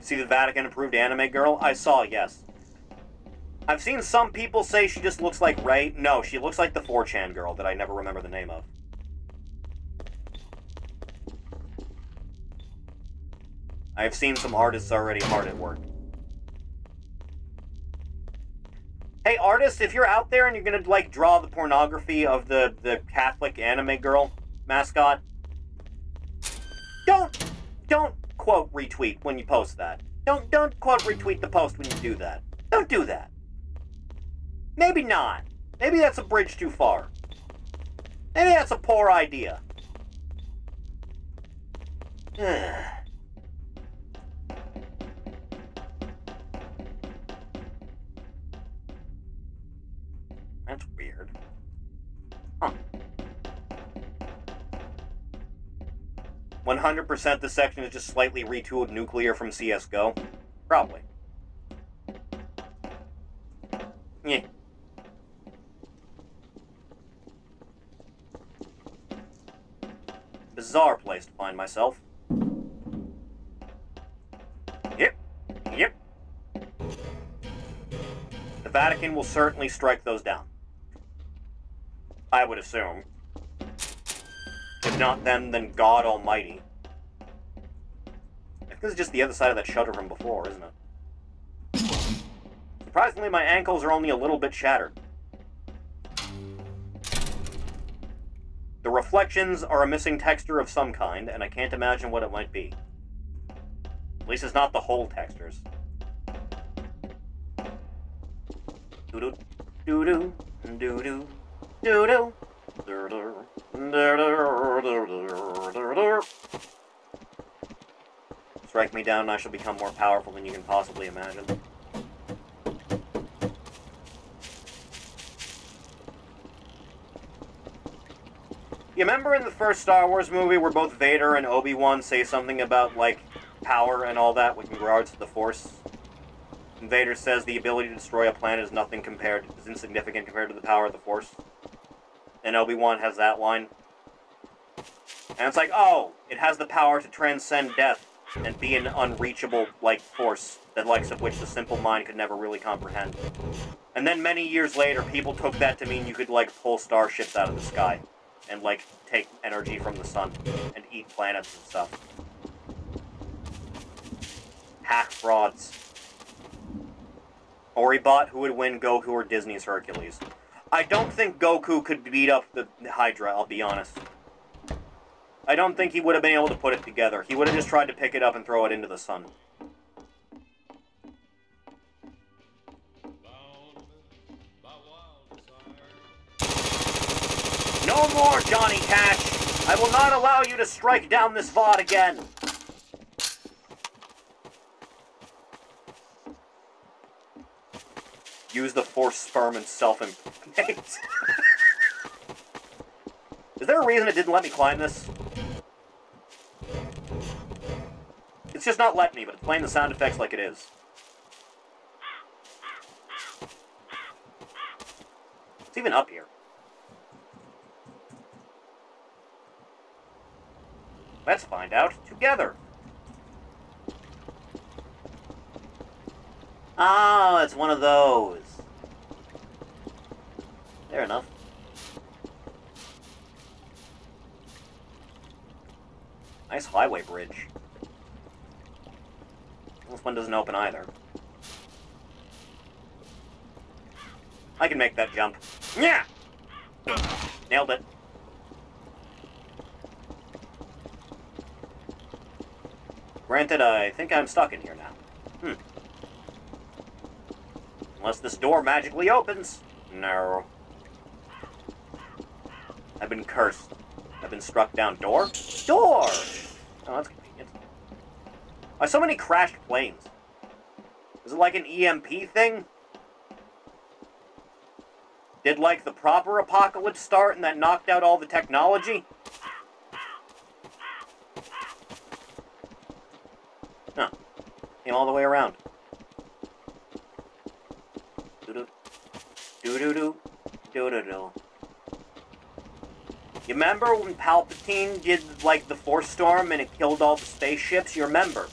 See the Vatican-approved anime girl? I saw, yes. I've seen some people say she just looks like Rey. No, she looks like the 4chan girl that I never remember the name of. I've seen some artists already hard at work. Hey, artists, if you're out there and you're gonna, like, draw the pornography of the Catholic anime girl mascot, don't quote retweet when you post that. Don't quote retweet the post when you do that. Don't do that. Maybe not. Maybe that's a bridge too far. Maybe that's a poor idea. That's weird. Huh. 100% this section is just slightly retooled nuclear from CSGO? Probably. Yeah. Bizarre place to find myself. Yep. The Vatican will certainly strike those down. I would assume. If not them, then God Almighty. I think this is just the other side of that shutter from before, isn't it? Surprisingly, my ankles are only a little bit shattered. The reflections are a missing texture of some kind, and I can't imagine what it might be. At least it's not the whole textures. Doo-doo, doo-doo, doo-doo, doo-doo. Strike me down and I shall become more powerful than you can possibly imagine. You remember in the first Star Wars movie where both Vader and Obi-Wan say something about, like, power and all that with regards to the Force. And Vader says the ability to destroy a planet is insignificant compared to the power of the Force. And Obi-Wan has that line. And it's like, oh, it has the power to transcend death and be an unreachable, like, force, the likes of which the simple mind could never really comprehend. And then many years later, people took that to mean you could, like, pull starships out of the sky and, like, take energy from the sun and eat planets and stuff. Hack frauds. Oribot, who would win, Goku or Disney's Hercules? I don't think Goku could beat up the Hydra, I'll be honest. I don't think he would have been able to put it together. He would have just tried to pick it up and throw it into the sun. No more, Johnny Cash! I will not allow you to strike down this VOD again! Use the Force sperm and self-impregnate. Is there a reason it didn't let me climb this? It's just not letting me, but it's playing the sound effects like it is. It's even up here. Let's find out together. Oh, it's one of those. Fair enough. Nice highway bridge. This one doesn't open either. I can make that jump. Yeah! Nailed it. Granted, I think I'm stuck in here now. Unless this door magically opens. No. I've been cursed. I've been struck down. Door? Door! Oh, that's convenient. Why so many crashed planes? Is it like an EMP thing? Did, like, the proper apocalypse start and that knocked out all the technology? Huh. Came all the way around. Doo-doo. Doo-doo-doo. Doo-doo-doo. You remember when Palpatine did, like, the Force Storm and it killed all the spaceships? You remember.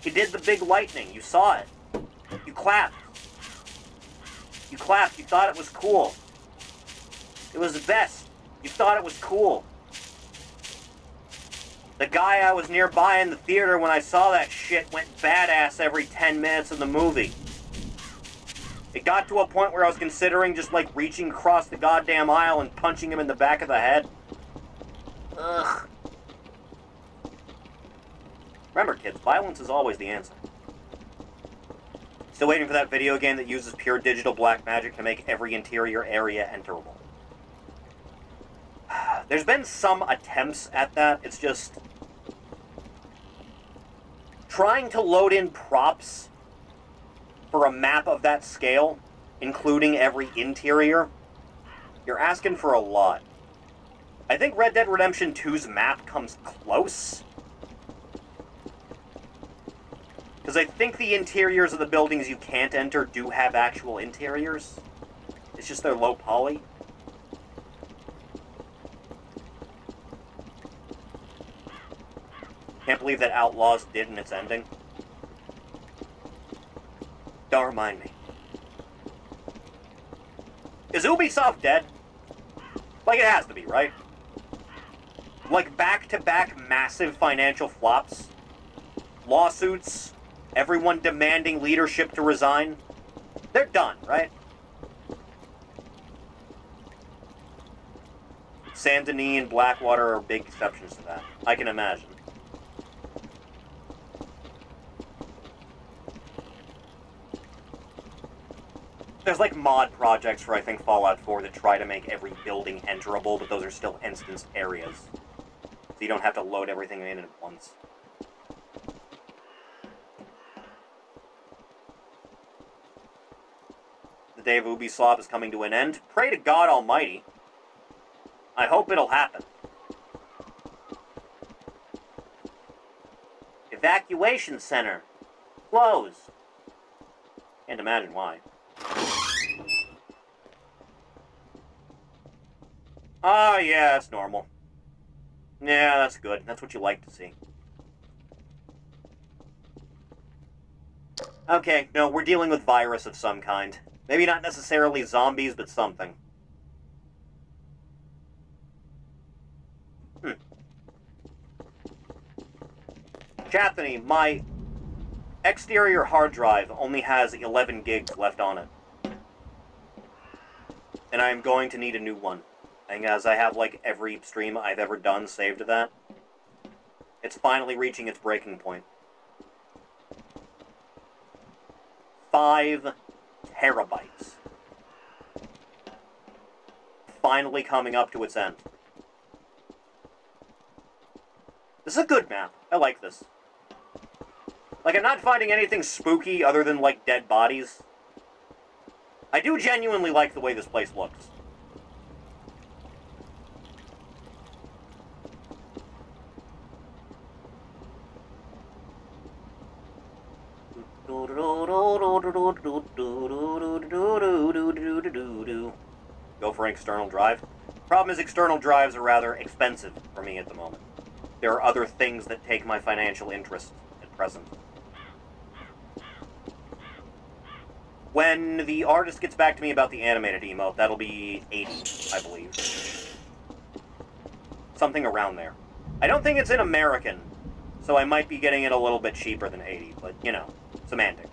He did the big lightning. You saw it. You clapped. You clapped. You thought it was cool. It was the best. You thought it was cool. The guy I was nearby in the theater when I saw that shit went badass every 10 minutes of the movie. It got to a point where I was considering just, like, reaching across the goddamn aisle and punching him in the back of the head. Ugh. Remember, kids, violence is always the answer. Still waiting for that video game that uses pure digital black magic to make every interior area enterable. There's been some attempts at that. It's just trying to load in props for a map of that scale, including every interior. You're asking for a lot. I think Red Dead Redemption 2's map comes close. Because I think the interiors of the buildings you can't enter do have actual interiors. It's just they're low poly. Can't believe that Outlaws did in its ending. Don't remind me. Is Ubisoft dead? Like, it has to be, right? Like, back-to-back massive financial flops. Lawsuits. Everyone demanding leadership to resign. They're done, right? Saint Denis and Blackwater are big exceptions to that. I can imagine. There's, like, mod projects for, I think, Fallout 4 that try to make every building enterable, but those are still instance areas. So you don't have to load everything in at once. The day of Ubisoft is coming to an end. Pray to God Almighty. I hope it'll happen. If Evacuation center. Closed. Can't imagine why. Oh, yeah, that's normal. Yeah, that's good. That's what you like to see. Okay, no, we're dealing with virus of some kind. Maybe not necessarily zombies, but something. Chathany, my exterior hard drive only has 11 gigs left on it. And I'm going to need a new one. And as I have, like, every stream I've ever done saved to that, it's finally reaching its breaking point. 5 terabytes. Finally coming up to its end. This is a good map. I like this. Like, I'm not finding anything spooky other than, like, dead bodies. I do genuinely like the way this place looks. Go for an external drive. Problem is, external drives are rather expensive for me at the moment. There are other things that take my financial interest at present. When the artist gets back to me about the animated emote, that'll be 80, I believe. Something around there. I don't think it's in American, so I might be getting it a little bit cheaper than 80, but, you know, semantics.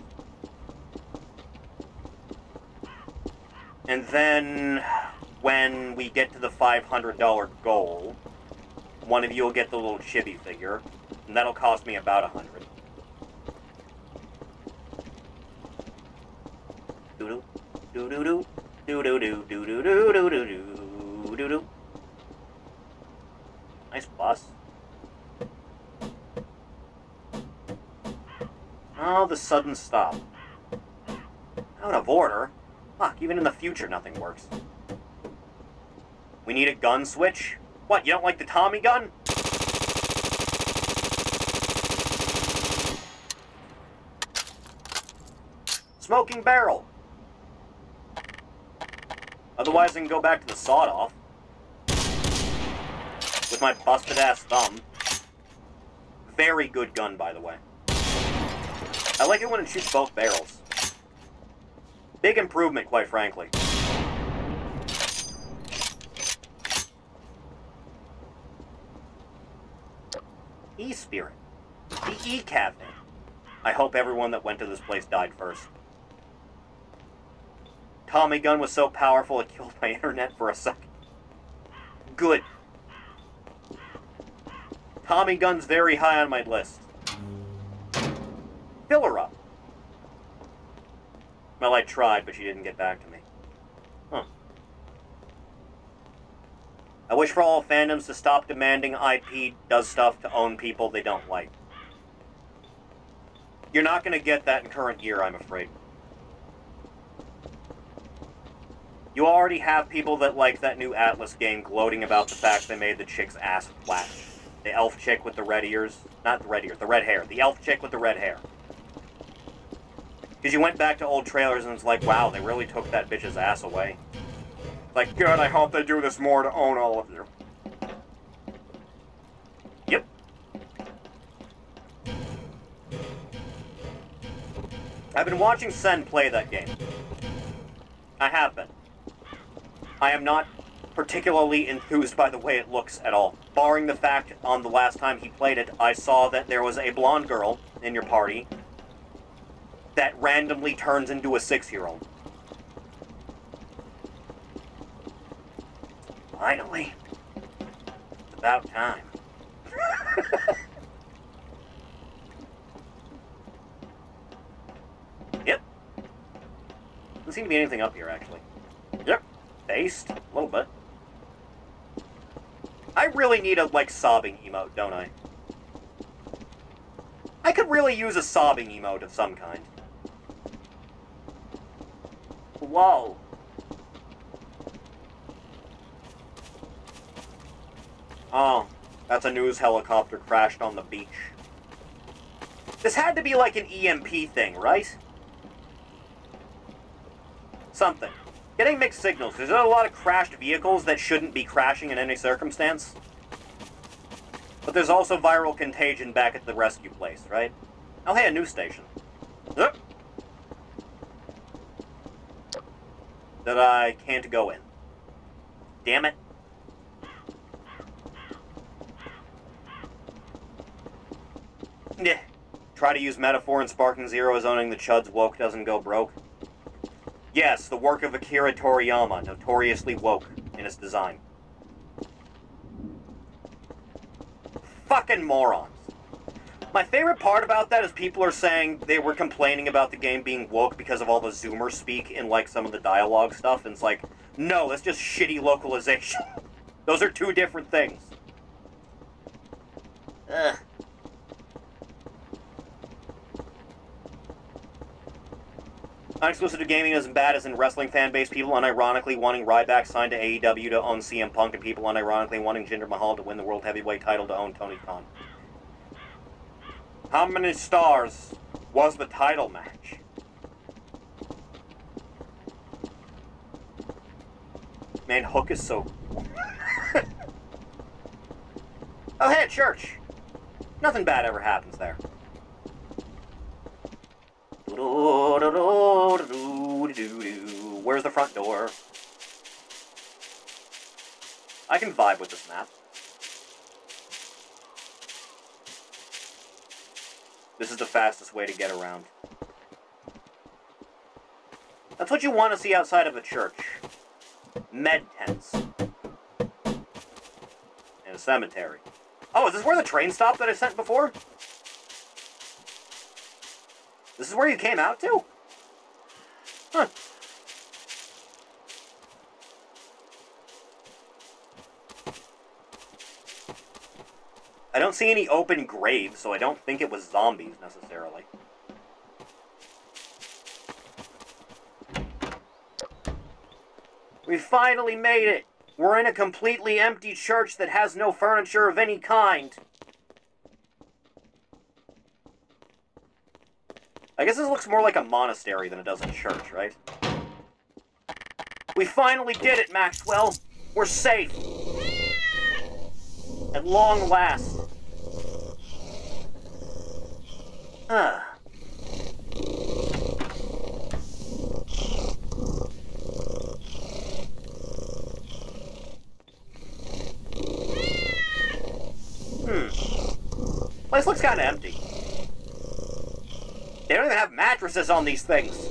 And then, when we get to the $500 goal, one of you will get the little chibi figure, and that'll cost me about $100. Doo doo doo doo doo doo doo doo doo doo doo doo doo doo. Nice bus. Oh, the sudden stop. Out of order. Fuck, even in the future, nothing works. We need a gun switch? What, you don't like the Tommy gun? Smoking barrel. Otherwise, I can go back to the sawed-off. With my busted-ass thumb. Very good gun, by the way. I like it when it shoots both barrels. Big improvement, quite frankly. E-Spirit. The E-Cafe. I hope everyone that went to this place died first. Tommy gun was so powerful it killed my internet for a second. Good. Tommy gun's very high on my list. Fill her up. Well, I tried, but she didn't get back to me. Huh. I wish for all fandoms to stop demanding IP does stuff to own people they don't like. You're not going to get that in current year, I'm afraid. You already have people that like that new Atlas game gloating about the fact they made the chick's ass flat. The elf chick with the red ears. Not the red ears, the red hair. The elf chick with the red hair. Because you went back to old trailers and it's like, wow, they really took that bitch's ass away. Like, good, I hope they do this more to own all of you. Yep. I've been watching Sen play that game. I have been. I am not particularly enthused by the way it looks at all. Barring the fact, on the last time he played it, I saw that there was a blonde girl in your party that randomly turns into a 6-year-old. Finally. It's about time. Yep. Doesn't seem to be anything up here, actually. Yep. Based. A little bit. I really need a, like, sobbing emote, don't I? I could really use a sobbing emote of some kind. Whoa. Oh, that's a news helicopter crashed on the beach. This had to be like an EMP thing, right? Something. Getting mixed signals. There's a lot of crashed vehicles that shouldn't be crashing in any circumstance. But there's also viral contagion back at the rescue place, right? Oh, hey, a news station. That I can't go in. Damn it. Yeah. Try to use metaphor in Sparking Zero as owning the Chud's woke doesn't go broke. Yes, the work of Akira Toriyama, notoriously woke in its design. Fucking morons. My favorite part about that is people are saying they were complaining about the game being woke because of all the Zoomer speak in, like, some of the dialogue stuff, and it's like, no, that's just shitty localization. Those are two different things. Ugh. Unexclusive to gaming isn't bad as in wrestling fan-based people unironically wanting Ryback signed to AEW to own CM Punk and people unironically wanting Jinder Mahal to win the World Heavyweight title to own Tony Khan. How many stars was the title match? Man, Hook is so... Oh, hey, church. Nothing bad ever happens there. Where's the front door? I can vibe with this map. This is the fastest way to get around. That's what you want to see outside of a church. Med tents. And a cemetery. Oh, is this where the train stopped that I sent before? This is where you came out to? Huh. I don't see any open graves, so I don't think it was zombies, necessarily. We finally made it! We're in a completely empty church that has no furniture of any kind. I guess this looks more like a monastery than it does a church, right? We finally did it, Maxwell! We're safe! At long last. Place looks kinda empty. They don't even have mattresses on these things.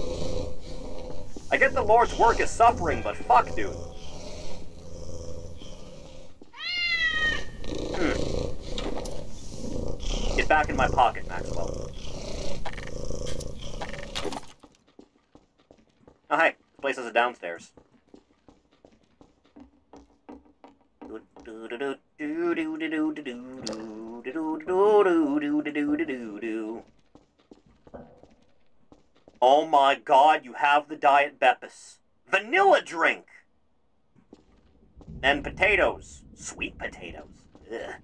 I get the Lord's work is suffering, but fuck, dude. Get back in my pocket, Maxwell. Oh, hey. This place has a downstairs. Oh my god, you have the Diet Beppis. Vanilla drink! And potatoes. Sweet potatoes. Ugh.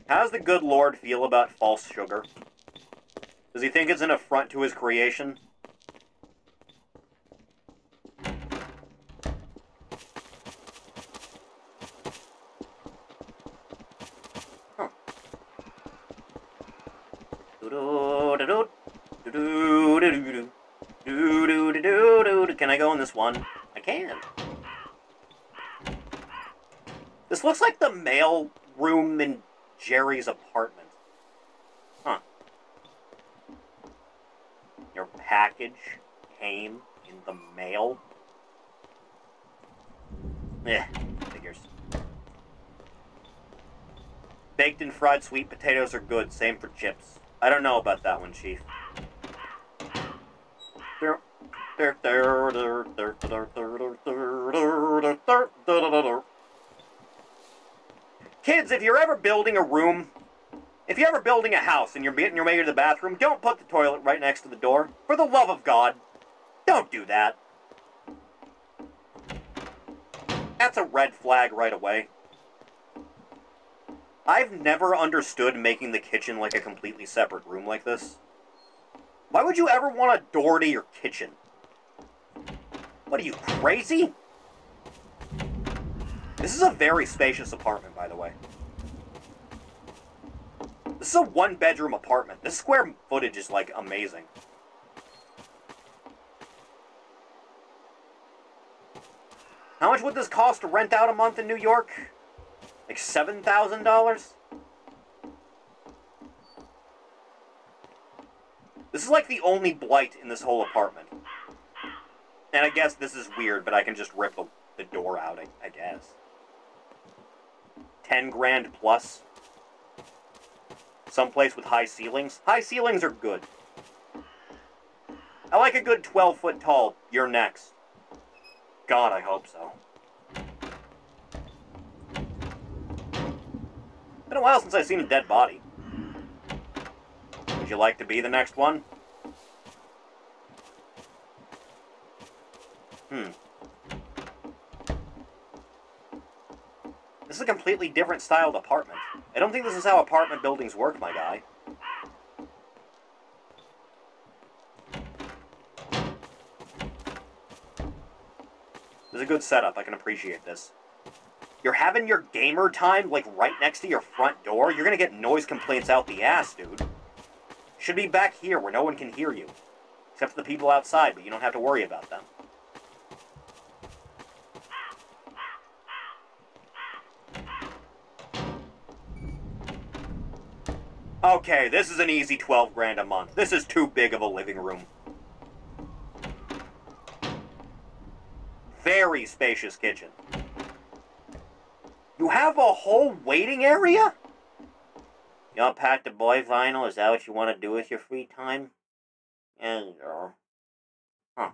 How does the good Lord feel about false sugar? Does he think it's an affront to his creation? Huh. Can I go in this one? I can. This looks like the mail room in Jerry's apartment. Huh. Your package came in the mail? Eh, figures. Baked and fried sweet potatoes are good, same for chips. I don't know about that one, Chief. Kids, if you're ever building a room, if you're ever building a house and you're getting your way to the bathroom, don't put the toilet right next to the door. For the love of God, don't do that. That's a red flag right away. I've never understood making the kitchen like a completely separate room like this. Why would you ever want a door to your kitchen? What are you, crazy? This is a very spacious apartment, by the way. This is a one-bedroom apartment. This square footage is, like, amazing. How much would this cost to rent out a month in New York? Like $7,000? This is like the only blight in this whole apartment. And I guess this is weird, but I can just rip the door out, I guess. 10 grand plus. Someplace with high ceilings. High ceilings are good. I like a good 12-foot tall. You're next. God, I hope so. Been a while since I've seen a dead body. Would you like to be the next one? This is a completely different styled apartment. I don't think this is how apartment buildings work, my guy. This is a good setup. I can appreciate this. You're having your gamer time, like, right next to your front door? You're gonna get noise complaints out the ass, dude. Should be back here where no one can hear you. Except for the people outside, but you don't have to worry about them. Okay, this is an easy 12 grand a month. This is too big of a living room. Very spacious kitchen. You have a whole waiting area? You unpack the boy vinyl? Is that what you want to do with your free time? Yeah, girl. Huh.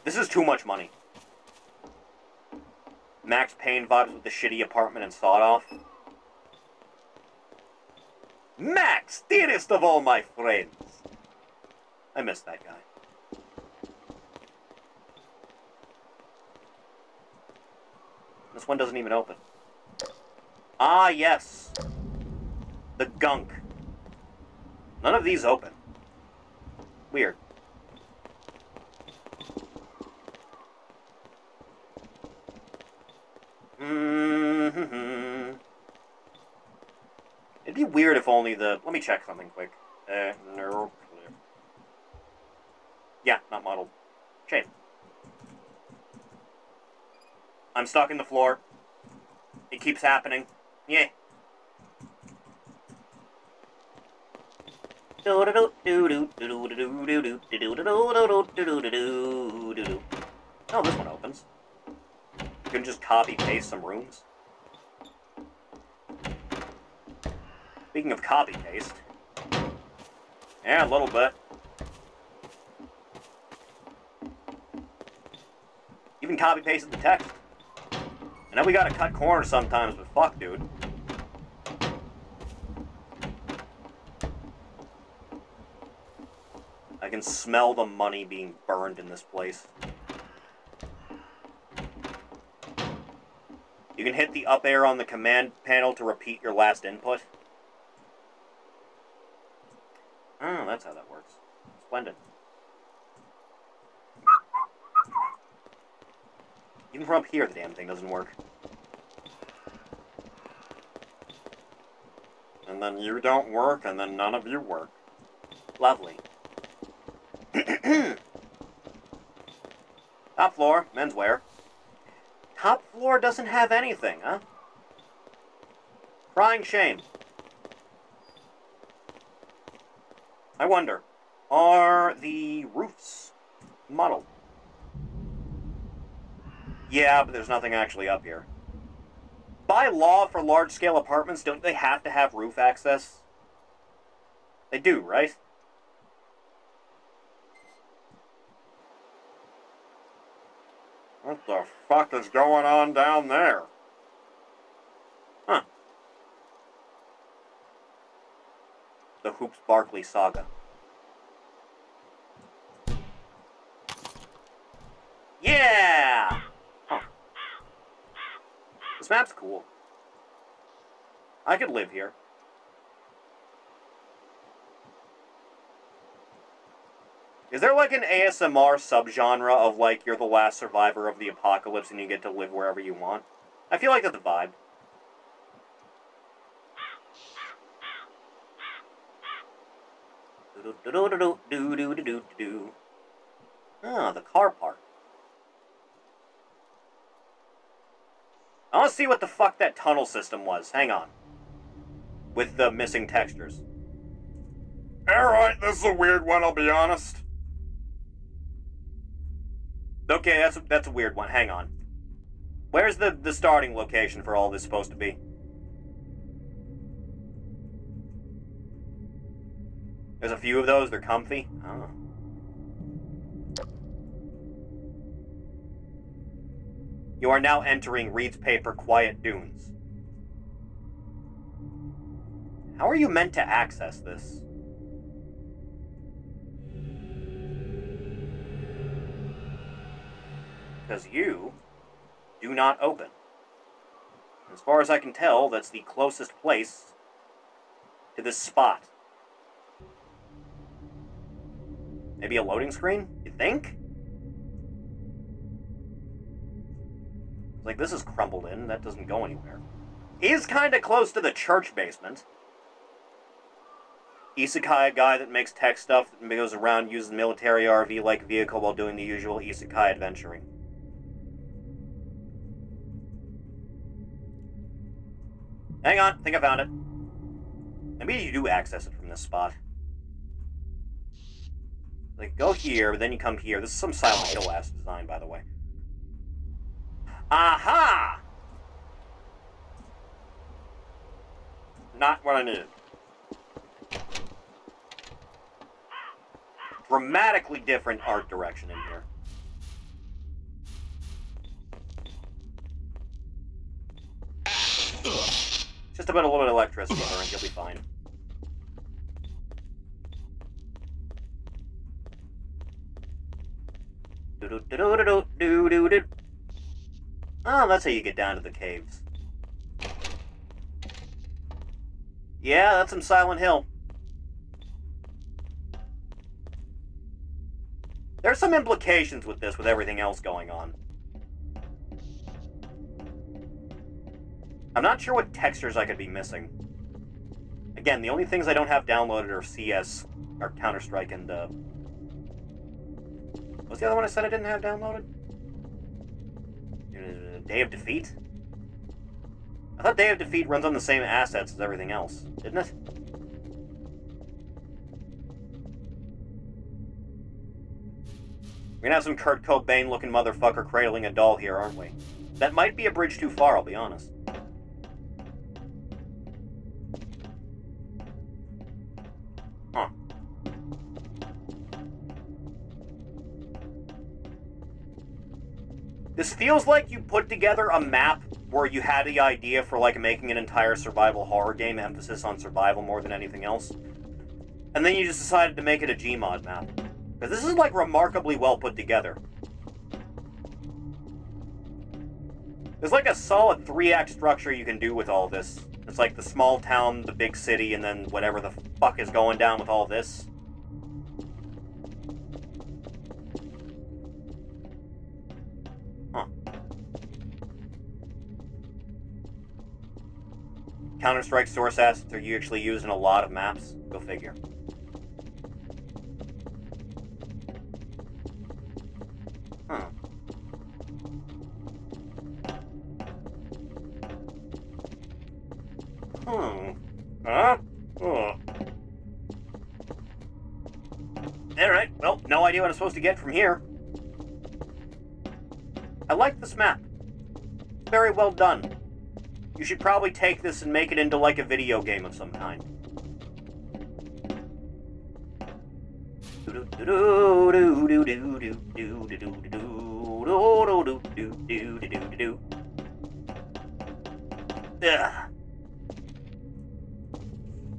This is too much money. Max Payne vibes with the shitty apartment and sawed off. Max, dearest of all my friends. I miss that guy. This one doesn't even open. Ah, yes. The gunk. None of these open. Weird. It'd be weird if only the... Let me check something quick. No. Yeah, not modeled. Shame. I'm stuck in the floor. It keeps happening. Yeah. Oh, this one opens. You can just copy-paste some rooms. Speaking of copy-paste. Yeah, a little bit. Even copy-pasted the text. I know we gotta cut corners sometimes, but fuck, dude. I can smell the money being burned in this place. You can hit the up arrow on the command panel to repeat your last input. Oh, that's how that works. Splendid. Even from up here, the damn thing doesn't work. And then you don't work, and then none of you work. Lovely. Top floor, menswear. Top floor doesn't have anything, huh? Crying shame. I wonder, are the roofs muddled? Yeah, but there's nothing actually up here. By law, for large-scale apartments, don't they have to have roof access? They do, right? What the fuck is going on down there? Huh. The Hoops Barkley saga. Yeah! Huh. This map's cool. I could live here. Is there like an ASMR subgenre of like you're the last survivor of the apocalypse and you get to live wherever you want? I feel like that's the vibe. Ah, the car park. I want to see what the fuck that tunnel system was. Hang on. With the missing textures. Alright, this is a weird one, I'll be honest. Okay, that's a weird one. Hang on. Where's the starting location for all this supposed to be? There's a few of those. They're comfy. Oh. You are now entering Reed's Paper Quiet Dunes. How are you meant to access this? Because you do not open. As far as I can tell, that's the closest place to this spot. Maybe a loading screen? You think? Like, this is crumbled in. That doesn't go anywhere. He's kind of close to the church basement. Isekai, a guy that makes tech stuff that goes around using military RV-like vehicle while doing the usual Isekai adventuring. Hang on, I think I found it. Maybe you do access it from this spot. Like, go here, but then you come here. This is some Silent Hill-ass design, by the way. Aha! Not what I needed. Dramatically different art direction in here. Just about a little bit of electricity, and you'll be fine. Oh, that's how you get down to the caves. Yeah, that's some Silent Hill. There's some implications with this, with everything else going on. I'm not sure what textures I could be missing. Again, the only things I don't have downloaded are CS, or Counter-Strike, and, what's the other one I said I didn't have downloaded? Day of Defeat? I thought Day of Defeat runs on the same assets as everything else, didn't it? We're gonna have some Kurt Cobain-looking motherfucker cradling a doll here, aren't we? That might be a bridge too far, I'll be honest. Huh. This feels like you put together a map where you had the idea for, like, making an entire survival horror game, emphasis on survival more than anything else. And then you just decided to make it a Gmod map. Because this is, like, remarkably well put together. There's, like, a solid 3-act structure you can do with all this. It's like the small town, the big city, and then whatever the fuck is going down with all this. Huh. Counter-Strike source assets are usually used in a lot of maps. Go figure. Huh. Huh? Oh. Alright, well, no idea what I'm supposed to get from here. I like this map. Very well done. You should probably take this and make it into, like, a video game of some kind. Ugh.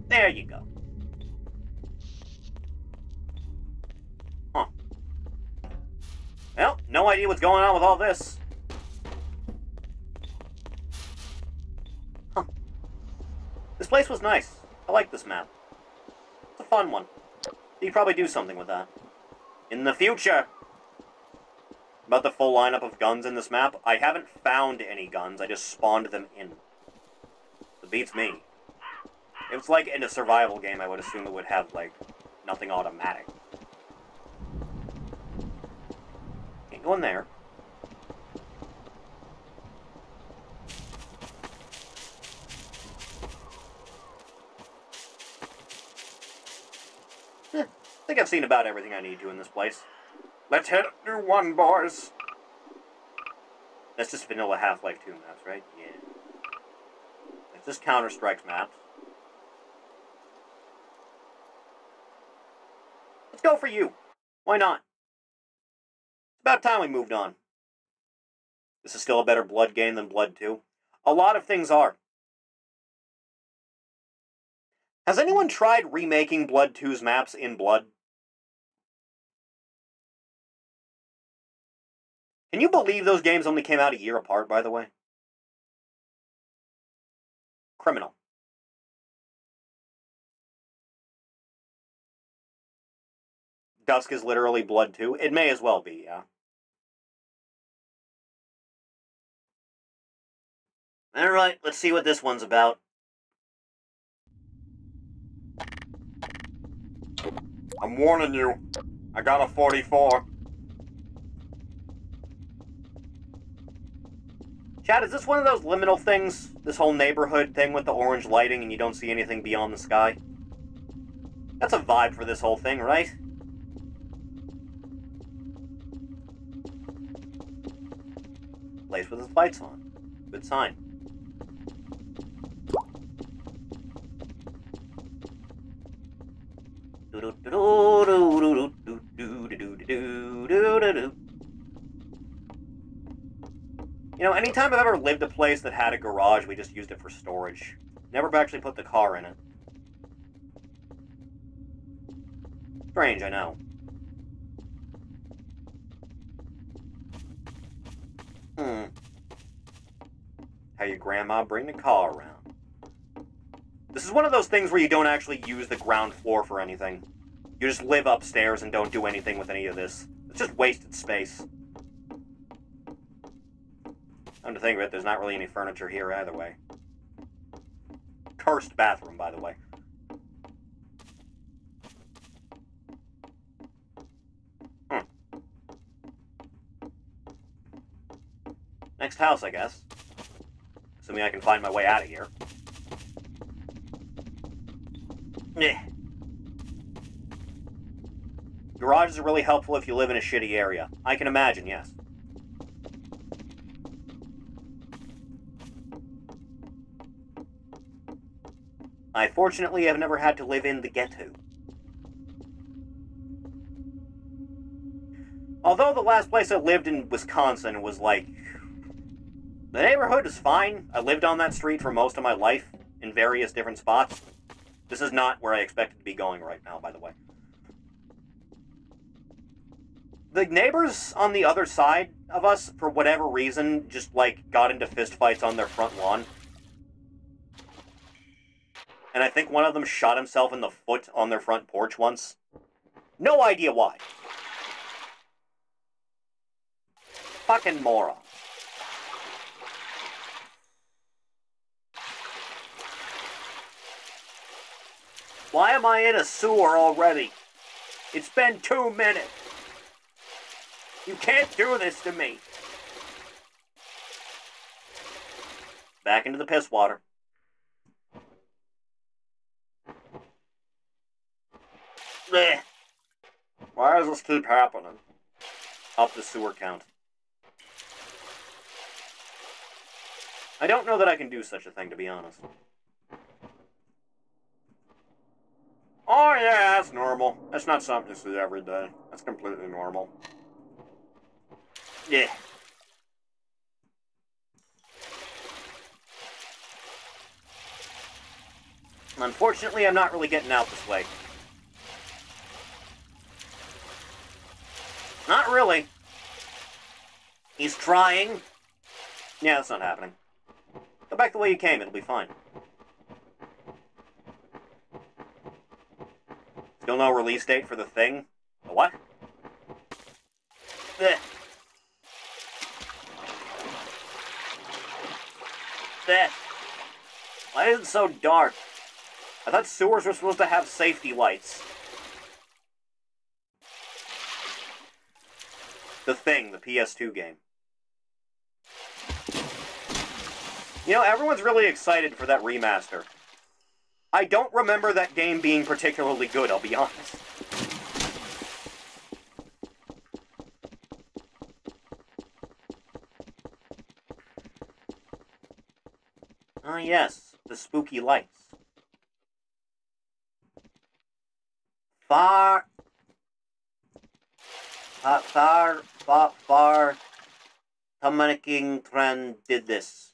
There you go. Huh. Well, no idea what's going on with all this. Huh. place was nice. I like this map. It's a fun one. You could probably do something with that. In the future! About the full lineup of guns in this map, I haven't found any guns, I just spawned them in. It beats me. If it's like in a survival game, I would assume it would have, like, nothing automatic. Can't go in there. I think I've seen about everything I need to in this place. Let's hit new one, boys! That's just vanilla Half-Life 2 maps, right? Yeah. It's just Counter-Strike's maps. Let's go for you. Why not? It's about time we moved on. This is still a better Blood game than Blood 2. A lot of things are. Has anyone tried remaking Blood 2's maps in Blood? Can you believe those games only came out a year apart, by the way? Criminal. Dusk is literally Blood 2. It may as well be, yeah. Alright, let's see what this one's about. I'm warning you. I got a 44. Chad, is this one of those liminal things? This whole neighborhood thing with the orange lighting and you don't see anything beyond the sky? That's a vibe for this whole thing, right? Place with its lights on. Good sign. You know, anytime I've ever lived a place that had a garage, we just used it for storage. Never actually put the car in it. Strange, I know. How your grandma bring the car around. This is one of those things where you don't actually use the ground floor for anything. You just live upstairs and don't do anything with any of this. It's just wasted space. Come to think of it, there's not really any furniture here either way. Cursed bathroom, by the way. Next house, I guess. Assuming I can find my way out of here. Eh. Garages are really helpful if you live in a shitty area. I can imagine, yes. I fortunately have never had to live in the ghetto. Although the last place I lived in Wisconsin was like... The neighborhood is fine. I lived on that street for most of my life, in various different spots. This is not where I expected to be going right now, by the way. The neighbors on the other side of us, for whatever reason, just, like, got into fistfights on their front lawn. And I think one of them shot himself in the foot on their front porch once. No idea why. Fucking moron. Why am I in a sewer already? It's been 2 minutes. You can't do this to me. Back into the piss water. Blech. Why does this keep happening? Up the sewer count. I don't know that I can do such a thing, to be honest. Oh yeah, that's normal. That's not something you see every day. That's completely normal. Yeah. Unfortunately, I'm not really getting out this way. Not really. He's trying. Yeah, that's not happening. Go back the way you came, it'll be fine. Still no release date for The Thing? The what? Blech. Blech. Why is it so dark? I thought sewers were supposed to have safety lights. The Thing, the PS2 game. You know, everyone's really excited for that remaster. I don't remember that game being particularly good, I'll be honest. Ah, yes, the spooky lights. Far... Communicating Trend did this.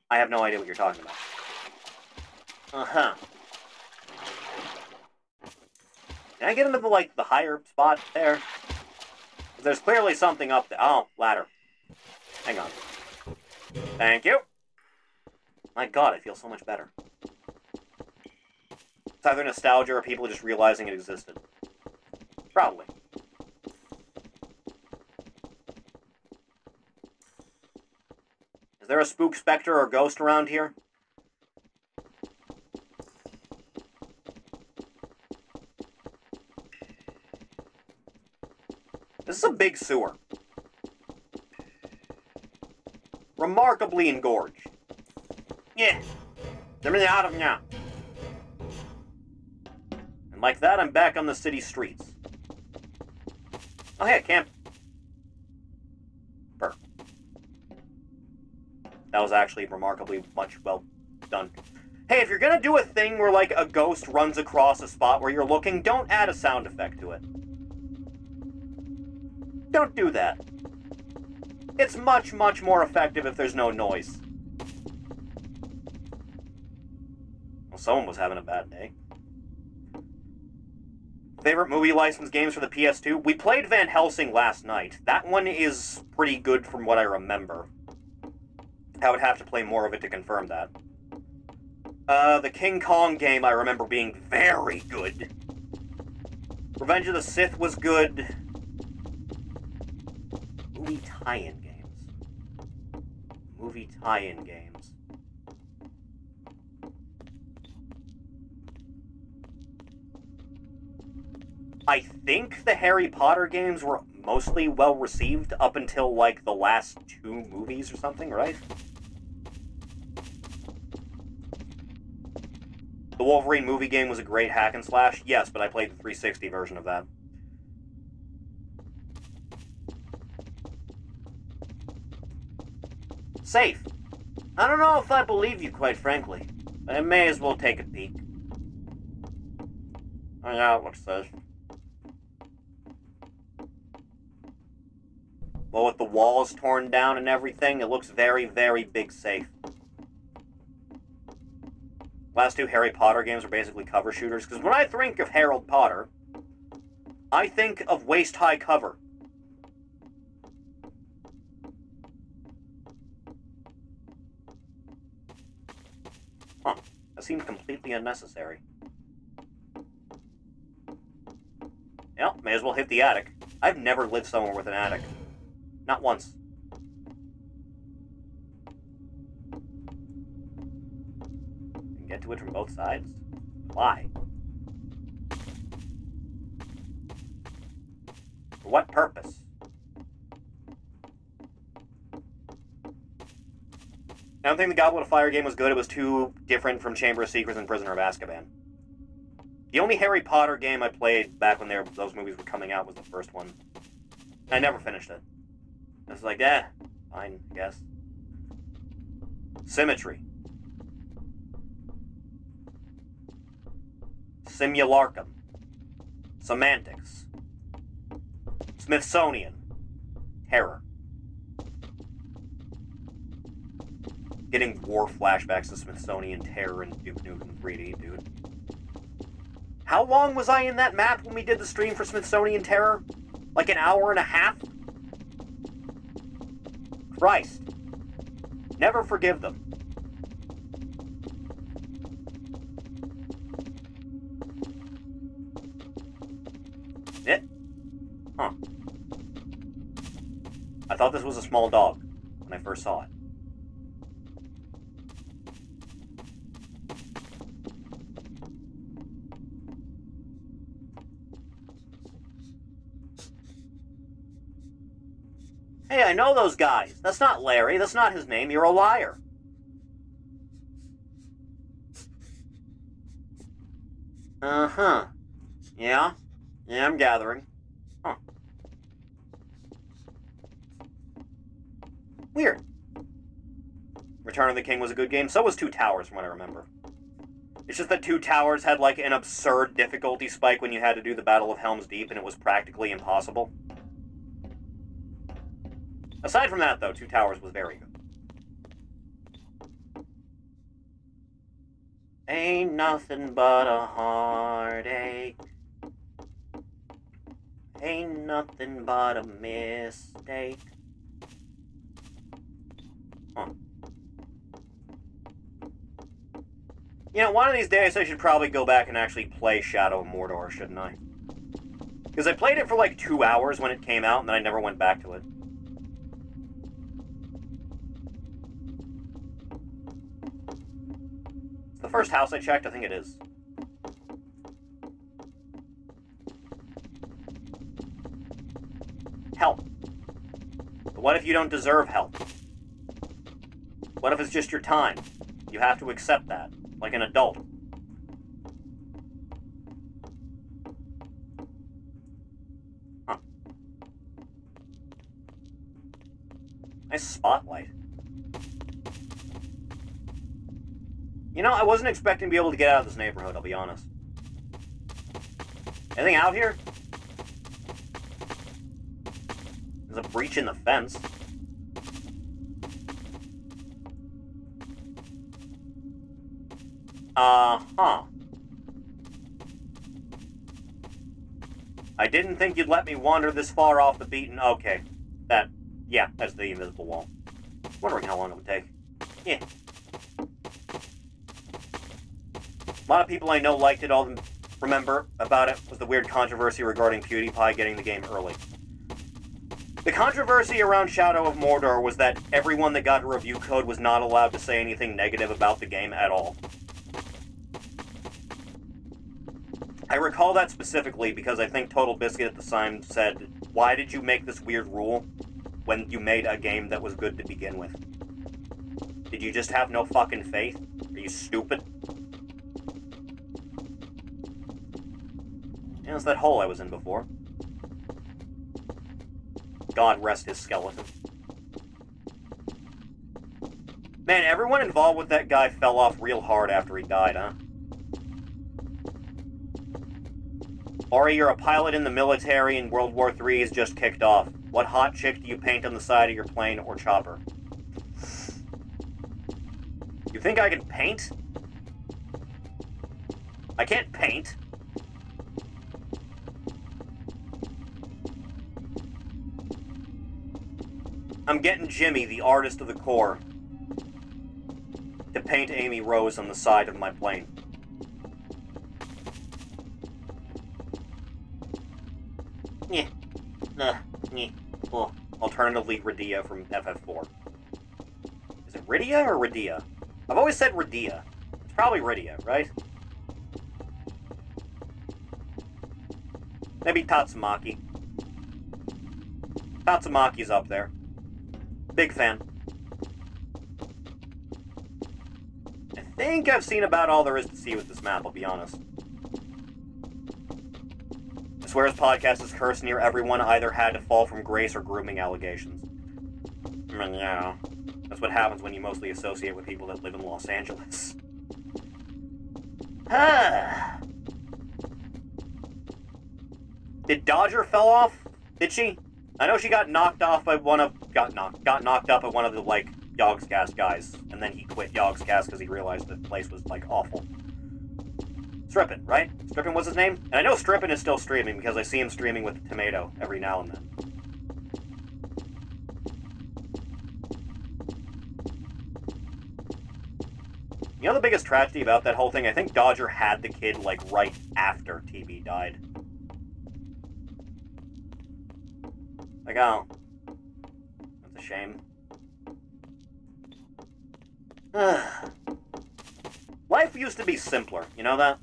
I have no idea what you're talking about. Uh-huh. Can I get into the, like, the higher spot there? There's clearly something up there. Oh, ladder. Hang on. Thank you. My god, I feel so much better. It's either nostalgia or people just realizing it existed. Probably. Is there a spook, specter, or ghost around here? This is a big sewer. Remarkably engorged. Yeah. Get me out of now. And like that, I'm back on the city streets. Oh, hey, camp. Perfect. That was actually remarkably much well done. Hey, if you're gonna do a thing where, like, a ghost runs across a spot where you're looking, don't add a sound effect to it. Don't do that. It's much, much more effective if there's no noise. Well, someone was having a bad day. Favorite movie license games for the PS2? We played Van Helsing last night. That one is pretty good from what I remember. I would have to play more of it to confirm that. The King Kong game I remember being very good. Revenge of the Sith was good. Movie tie-in games. Movie tie-in games. I think the Harry Potter games were mostly well-received up until, like, the last 2 movies or something, right? The Wolverine movie game was a great hack and slash. Yes, but I played the 360 version of that. Safe. I don't know if I believe you, quite frankly, but I may as well take a peek. Oh yeah, it looks safe. Well, with the walls torn down and everything, it looks very, very big safe. Last 2 Harry Potter games are basically cover shooters, because when I think of Harry Potter, I think of waist-high cover. Huh. That seems completely unnecessary. Yep, may as well hit the attic. I've never lived somewhere with an attic. Not once. And get to it from both sides? Why? For what purpose? I don't think the Goblet of Fire game was good. It was too different from Chamber of Secrets and Prisoner of Azkaban. The only Harry Potter game I played back when those movies were coming out was the first one. I never finished it. I was like, fine, I guess. Symmetry. Simularcum. Semantics. Smithsonian. Terror. Getting war flashbacks to Smithsonian Terror and Duke Nukem 3D, dude. How long was I in that map when we did the stream for Smithsonian Terror? Like an hour and a half? Christ. Never forgive them. thought this was a small dog when I first saw it. Hey, I know those guys. That's not Larry. That's not his name. You're a liar. Uh-huh. Yeah? Yeah, I'm gathering. Huh. Weird. Return of the King was a good game. So was Two Towers, from what I remember. It's just that Two Towers had, like, an absurd difficulty spike when you had to do the Battle of Helm's Deep, and it was practically impossible. Aside from that, though, Two Towers was very good. Ain't nothing but a heartache. Ain't nothing but a mistake. Huh. You know, one of these days I should probably go back and actually play Shadow of Mordor, shouldn't I? Because I played it for like 2 hours when it came out, and then I never went back to it. It's the first house I checked, I think it is. Help. But what if you don't deserve help? What if it's just your time? You have to accept that, like an adult. Huh. Nice spotlight. You know, I wasn't expecting to be able to get out of this neighborhood, I'll be honest. Anything out here? There's a breach in the fence. Uh-huh. I didn't think you'd let me wander this far off the beaten... Okay. Yeah, that's the invisible wall. Wondering how long it would take. Yeah. A lot of people I know liked it. All remember about it was the weird controversy regarding PewDiePie getting the game early. The controversy around Shadow of Mordor was that everyone that got a review code was not allowed to say anything negative about the game at all. I recall that specifically because I think Total Biscuit at the time said, "Why did you make this weird rule when you made a game that was good to begin with? Did you just have no fucking faith? Are you stupid?" Yeah, it's that hole I was in before. God rest his skeleton. Man, everyone involved with that guy fell off real hard after he died, huh? Ori, you're a pilot in the military and World War III is just kicked off. What hot chick do you paint on the side of your plane or chopper? You think I can paint? I can't paint. I'm getting Jimmy, the artist of the Corps, to paint Amy Rose on the side of my plane. Yeah. Yeah. Well, alternatively, Radia from FF4. Is it Rydia or Radia? I've always said Radia. It's probably Rydia, right? Maybe Tatsumaki. Tatsumaki's up there. Big fan. I think I've seen about all there is to see with this map, I'll be honest. I swear his podcast is cursed near everyone either had to fall from grace or grooming allegations. I mean, yeah. That's what happens when you mostly associate with people that live in Los Angeles. Did Dodger fell off? Did she? I know she got knocked off by got knocked up by one of the, like, Yogscast guys, and then he quit Yogscast because he realized the place was, like, awful. Strippin, right? Strippin was his name? And I know Strippin is still streaming because I see him streaming with Tomato every now and then. You know the biggest tragedy about that whole thing? I think Dodger had the kid, like, right after TB died. Like, oh. shame. Life used to be simpler, you know that?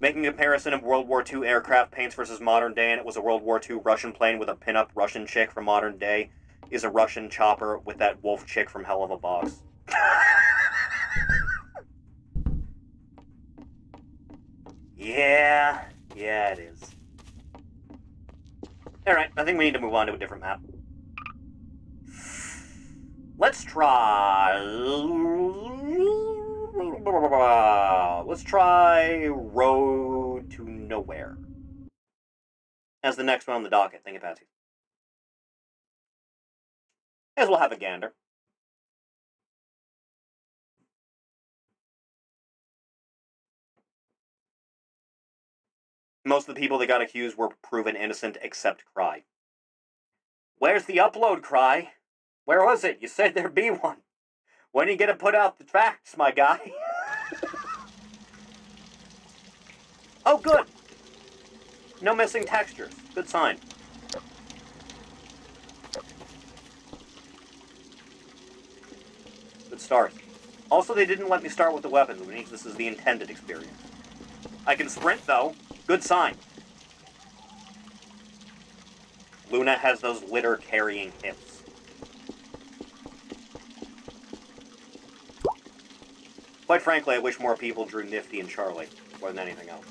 Making a comparison of World War II aircraft paints versus modern day, and it was a World War II Russian plane with a pin-up Russian chick from modern day, is a Russian chopper with that wolf chick from Hell of a Box. Yeah, it is. Alright, I think we need to move on to a different map. Let's try Road to Nowhere as the next one on the docket. Thank you, Patsy. As we'll have a gander. Most of the people that got accused were proven innocent except Cry. Where's the upload, Cry? Where was it? You said there'd be one. When are you gonna put out the facts, my guy? Oh, good. No missing textures. Good sign. Good start. Also, they didn't let me start with the weapons, which means this is the intended experience. I can sprint, though. Good sign. Luna has those litter-carrying hips. Quite frankly, I wish more people drew Nifty and Charlie, more than anything else.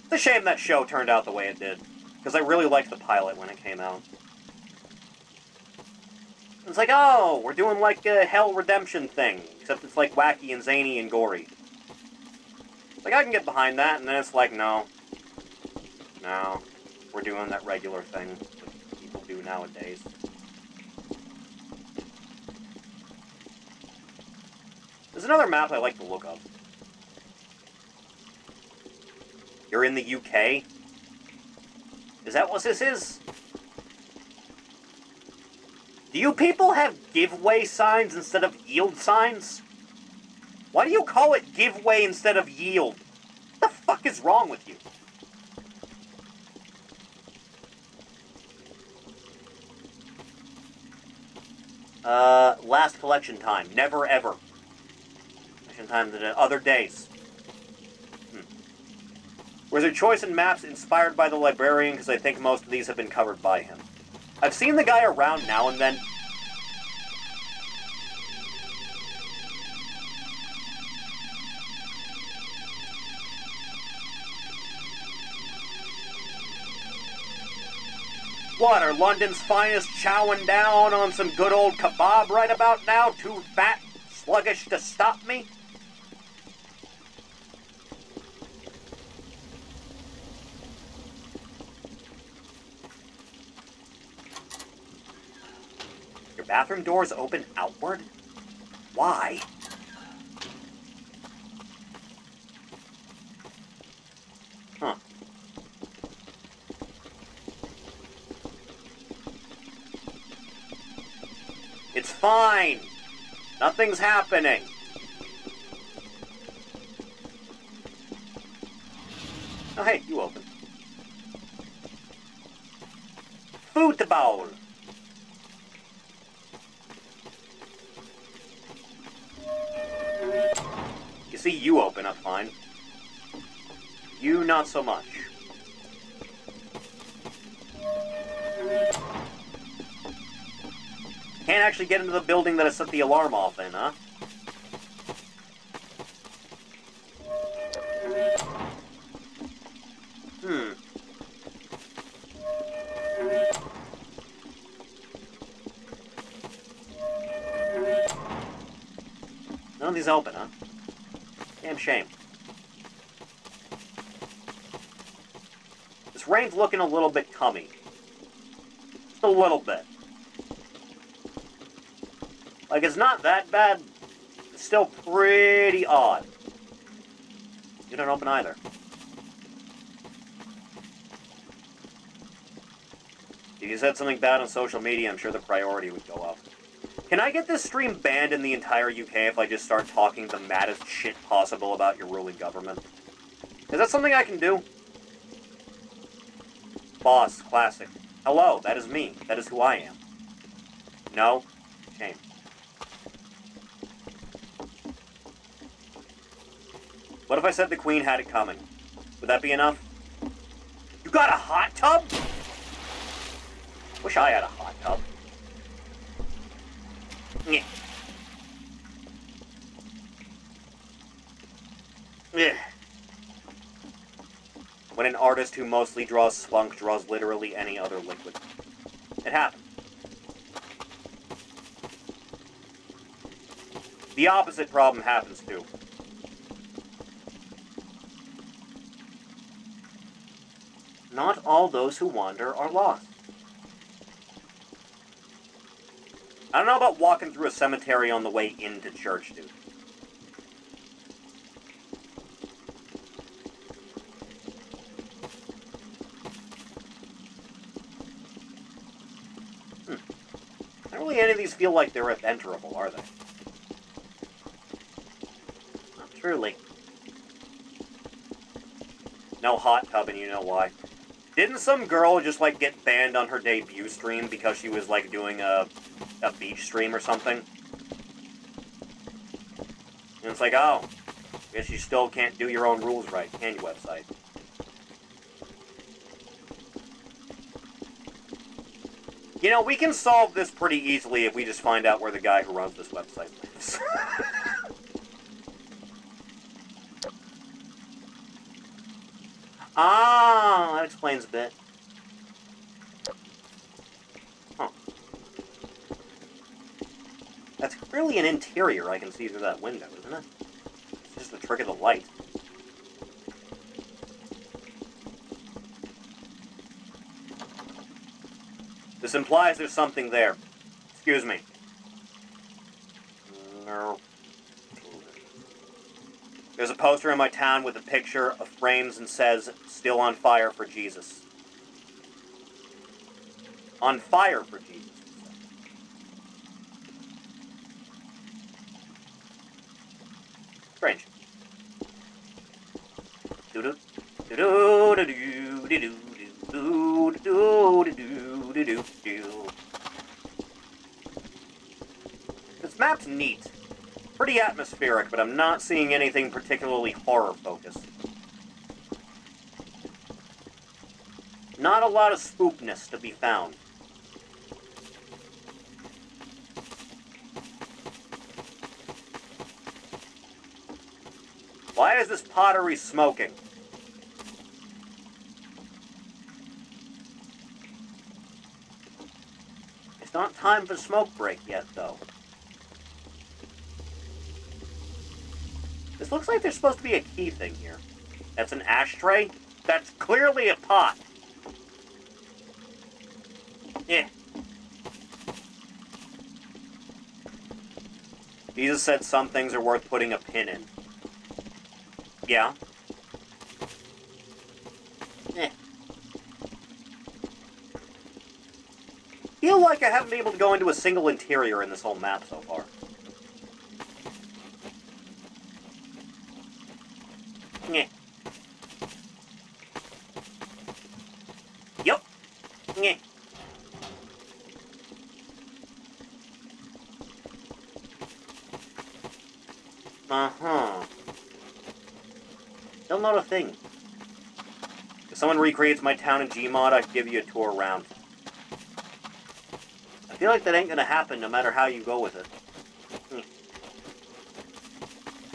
It's a shame that show turned out the way it did, because I really liked the pilot when it came out. It's like, oh, we're doing like a Hell Redemption thing, except it's like wacky and zany and gory. Like, I can get behind that, and then it's like, no, we're doing that regular thing that people do nowadays. There's another map I like the look of. You're in the UK? Is that what this is? Do you people have giveaway signs instead of yield signs? Why do you call it giveaway instead of yield? What the fuck is wrong with you? Last collection time. Never ever. Collection time than other days. Was there choice in maps inspired by the librarian? Because I think most of these have been covered by him. I've seen the guy around now and then. What, are London's finest chowing down on some good old kebab right about now? Too fat, sluggish to stop me? Your bathroom doors open outward? Why? Huh. It's fine. Nothing's happening. Oh, hey, you open. Football. You see, you open up fine. You, not so much. Can't actually get into the building that I set the alarm off in, huh? None of these open, huh? Damn shame. This rain's looking a little bit cummy. Just a little bit. Like, it's not that bad. It's still pretty odd. You don't open either. If you said something bad on social media, I'm sure the priority would go up. Can I get this stream banned in the entire UK if I just start talking the maddest shit possible about your ruling government? Is that something I can do? Boss, classic. Hello, that is me. That is who I am. No? Shame. What if I said the queen had it coming? Would that be enough? You got a hot tub? Wish I had a hot tub. Yeah. Yeah. When an artist who mostly draws spunk draws literally any other liquid. It happened. The opposite problem happens too. Not all those who wander are lost. I don't know about walking through a cemetery on the way into church, dude. Not really any of these feel like they're enterable, are they? Not truly. No hot tub, and you know why. Didn't some girl just, like, get banned on her debut stream because she was, like, doing a beach stream or something? And it's like, oh, guess you still can't do your own rules right, can you, website? You know, we can solve this pretty easily if we just find out where the guy who runs this website lives. Ah, that explains a bit. Huh. That's really an interior I can see through that window, isn't it? It's just a trick of the light. This implies there's something there. Excuse me. No. There's a poster in my town with a picture of frames and says, "Still on fire for Jesus." On fire for Jesus. Strange. Do-do. Do-do. Do-do. Do-do. Do-do. Do-do. Do-do. This map's neat. Pretty atmospheric, but I'm not seeing anything particularly horror-focused. Not a lot of spookness to be found. Why is this pottery smoking? It's not time for smoke break yet, though. This looks like there's supposed to be a key thing here. That's an ashtray? That's clearly a pot. Yeah. Jesus said some things are worth putting a pin in. Yeah. Eh. Feel like I haven't been able to go into a single interior in this whole map so far. Yeah. Yup. Yeah. Uh-huh. Still not a thing. If someone recreates my town in Gmod, I can give you a tour around. I feel like that ain't gonna happen no matter how you go with it.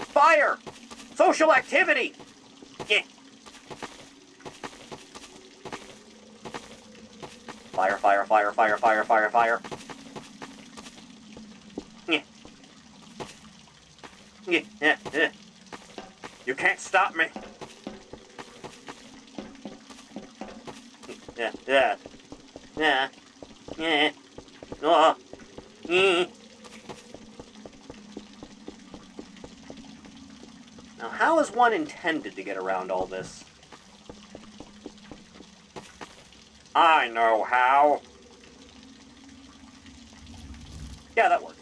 Fire! Social activity! Yeah. Fire, fire, fire, fire, fire, fire, fire. Yeah. Yeah, yeah, yeah. You can't stop me. Yeah, yeah. Yeah. Yeah. Oh. Now, how is one intended to get around all this? I know how. Yeah, that works.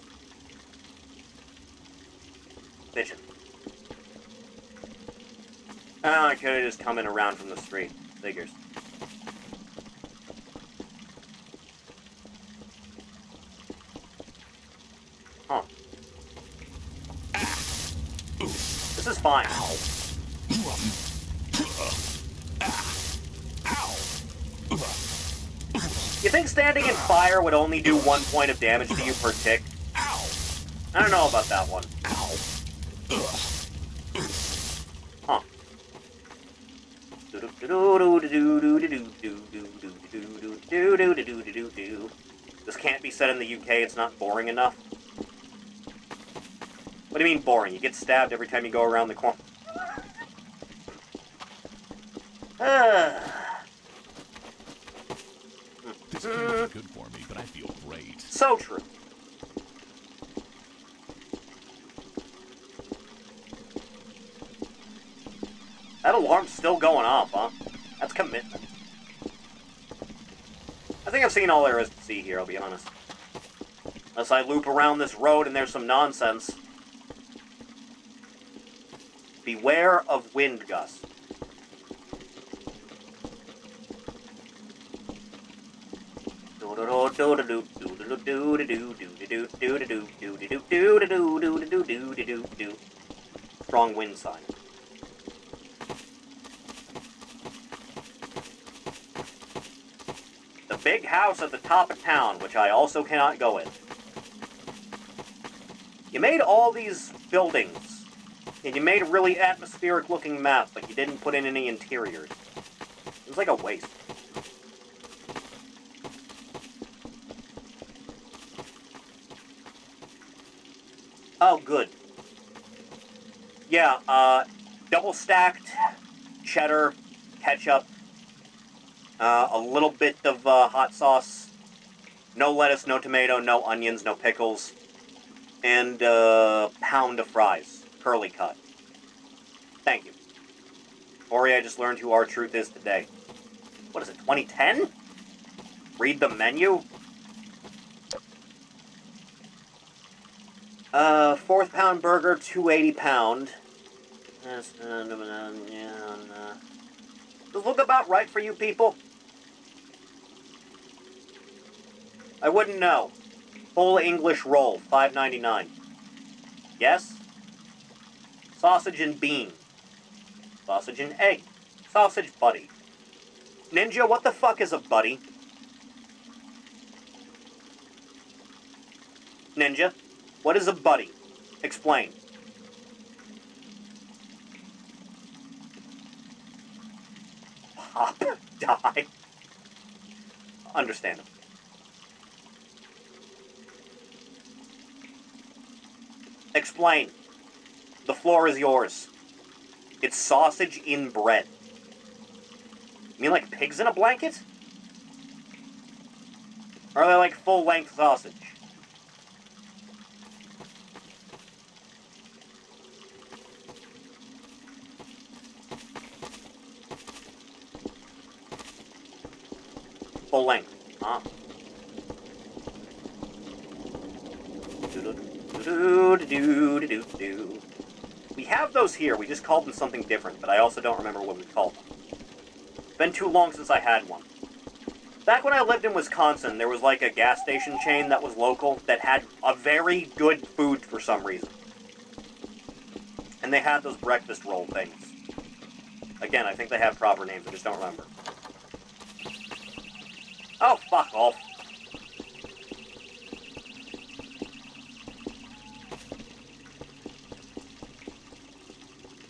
Bitchin'. Oh, I could have just come in around from the street. Figures. Huh. This is fine. You think standing in fire would only do 1 point of damage to you per tick? I don't know about that one. Huh. This can't be said in the UK, it's not boring enough. What do you mean boring? You get stabbed every time you go around the corner. This can't be good for me, but I feel great. So true. That alarm's still going off, huh? That's commitment. I think I've seen all there is to see here, I'll be honest. Unless I loop around this road and there's some nonsense. Beware of wind gusts. Strong wind sign. The big house at the top of town, which I also cannot go in. You made all these buildings, and you made a really atmospheric looking map, but you didn't put in any interiors. It was like a waste. Oh, good. Yeah, double stacked cheddar, ketchup, a little bit of hot sauce, no lettuce, no tomato, no onions, no pickles, and a pound of fries, curly cut. Thank you. Ori, I just learned who R-Truth is today. What is it, 2010? Read the menu? 4th pound burger, $2.80 pound. Does look about right for you people? I wouldn't know. Full English roll, $5.99. Yes? Sausage and bean. Sausage and egg. Sausage buddy. Ninja, what the fuck is a buddy? Ninja, what is a buddy? Explain. Pop. Die. Understandable. Explain. The floor is yours. It's sausage in bread. You mean like pigs in a blanket? Or are they like full-length sausage? Full length. Huh? We have those here. We just called them something different, but I also don't remember what we called them. It's been too long since I had one. Back when I lived in Wisconsin, there was like a gas station chain that was local that had a very good food for some reason. And they had those breakfast roll things. Again, I think they have proper names, I just don't remember. Oh, fuck off.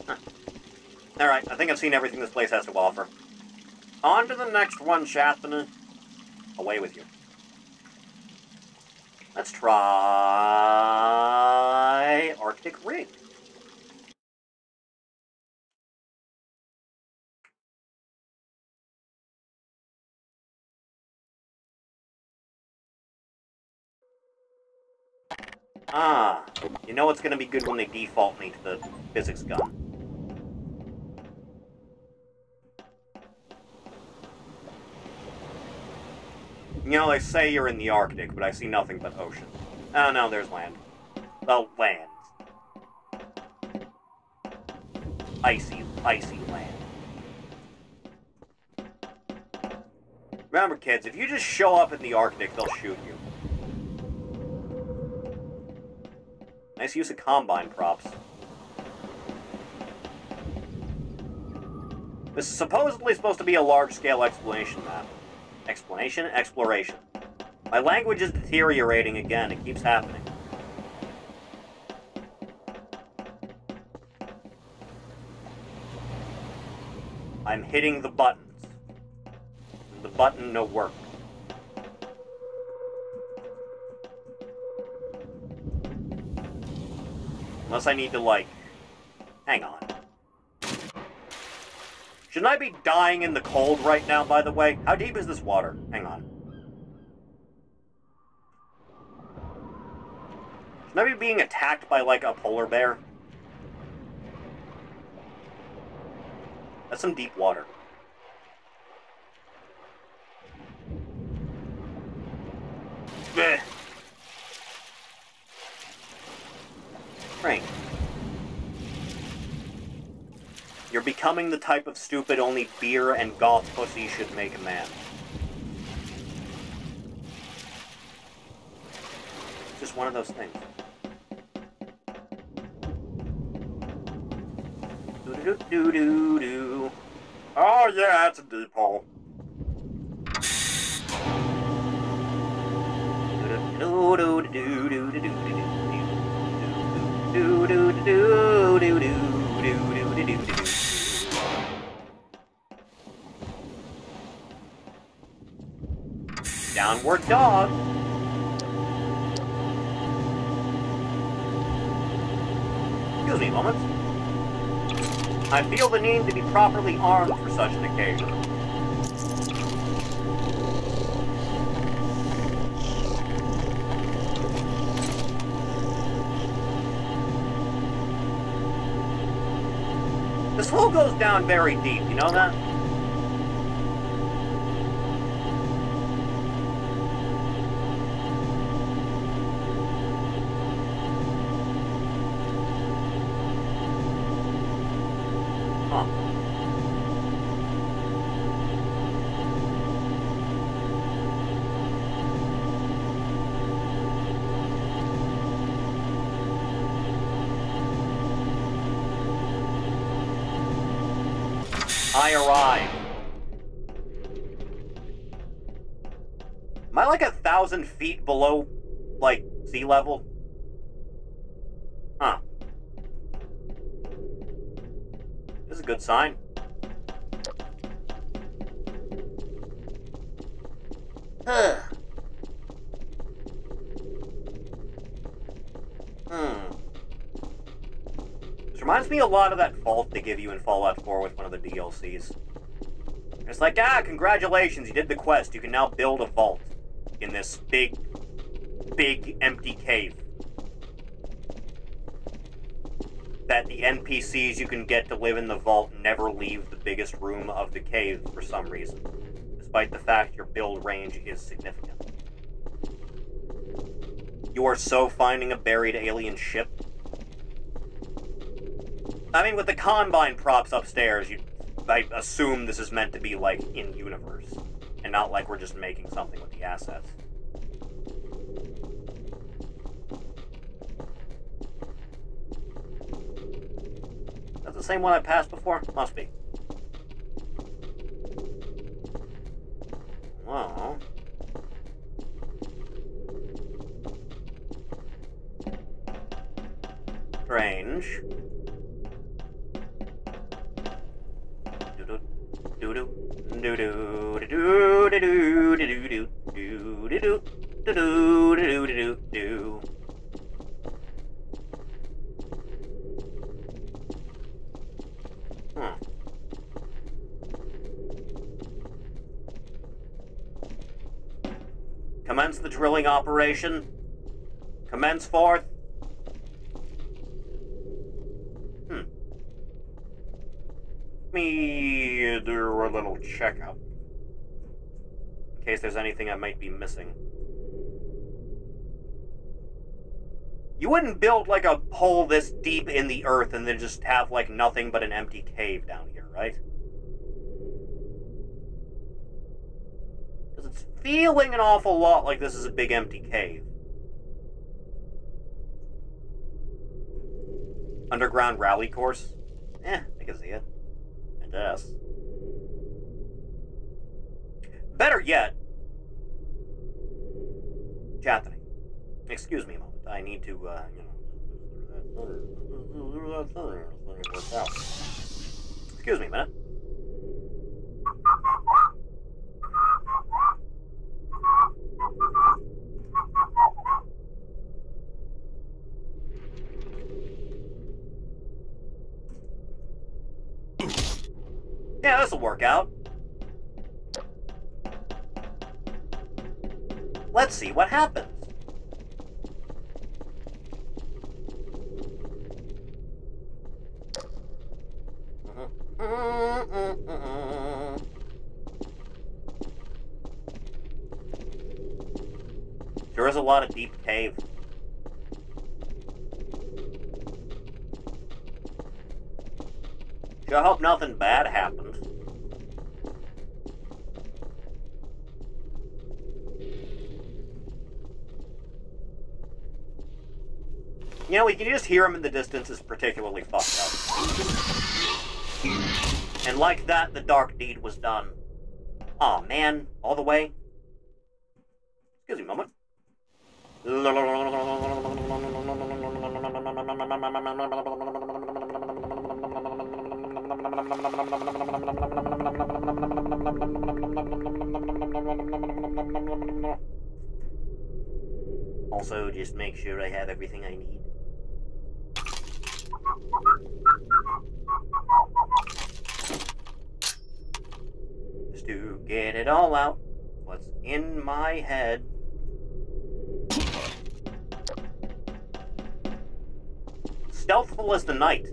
Huh. Alright, I think I've seen everything this place has to offer. On to the next one, Chatham. Away with you. Let's try Arctic Rig. Ah, you know it's going to be good when they default me to the physics gun. You know, they say you're in the Arctic, but I see nothing but ocean. Oh, no, there's land. The land. Icy, icy land. Remember, kids, if you just show up in the Arctic, they'll shoot you. Nice use of combine props. This is supposedly supposed to be a large-scale explanation map. Explanation? Exploration. My language is deteriorating again. It keeps happening. I'm hitting the buttons. The button no work. Unless I need to, like... Hang on. Shouldn't I be dying in the cold right now, by the way? How deep is this water? Hang on. Shouldn't I be being attacked by, like, a polar bear? That's some deep water. Blech. Frank. You're becoming the type of stupid only beer and goth pussy should make a man. It's just one of those things. Do-do-do-do-do-do. Oh yeah, it's a deep hole. Downward dog. Excuse me a moment. I feel the need to be properly armed for such an occasion. This hole goes down very deep, you know that? Huh. I arrived. Am I like 1,000 feet below, like, sea level? Huh. This is a good sign. This reminds me a lot of that vault they give you in Fallout 4 with one of the DLCs. It's like, congratulations, you did the quest. You can now build a vault in this big, big empty cave. That the NPCs you can get to live in the vault never leave the biggest room of the cave for some reason, despite the fact your build range is significant. You are so finding a buried alien ship. I mean, with the Combine props upstairs, I assume this is meant to be, like, in-universe, and not like we're just making something with the assets. That's the same one I passed before? Must be. Well... strange. Commence the drilling operation. Commence forth. Let me do a little checkup. In case there's anything I might be missing. You wouldn't build, like, a hole this deep in the earth and then just have, like, nothing but an empty cave down here, right? Because it's feeling an awful lot like this is a big empty cave. Underground rally course? I can see it. I guess. Better yet, Anthony, excuse me a moment. I need to, Excuse me a minute. Yeah, this'll work out. Let's see what happens. There is a lot of deep cave. Sure hope nothing bad happens. You know, we can just hear him in the distance is particularly fucked up. And like that, the dark deed was done. Aw, man. All the way? Excuse me a moment. Also, just make sure I have everything I need. Just to get it all out. What's in my head. Stealthful as the night.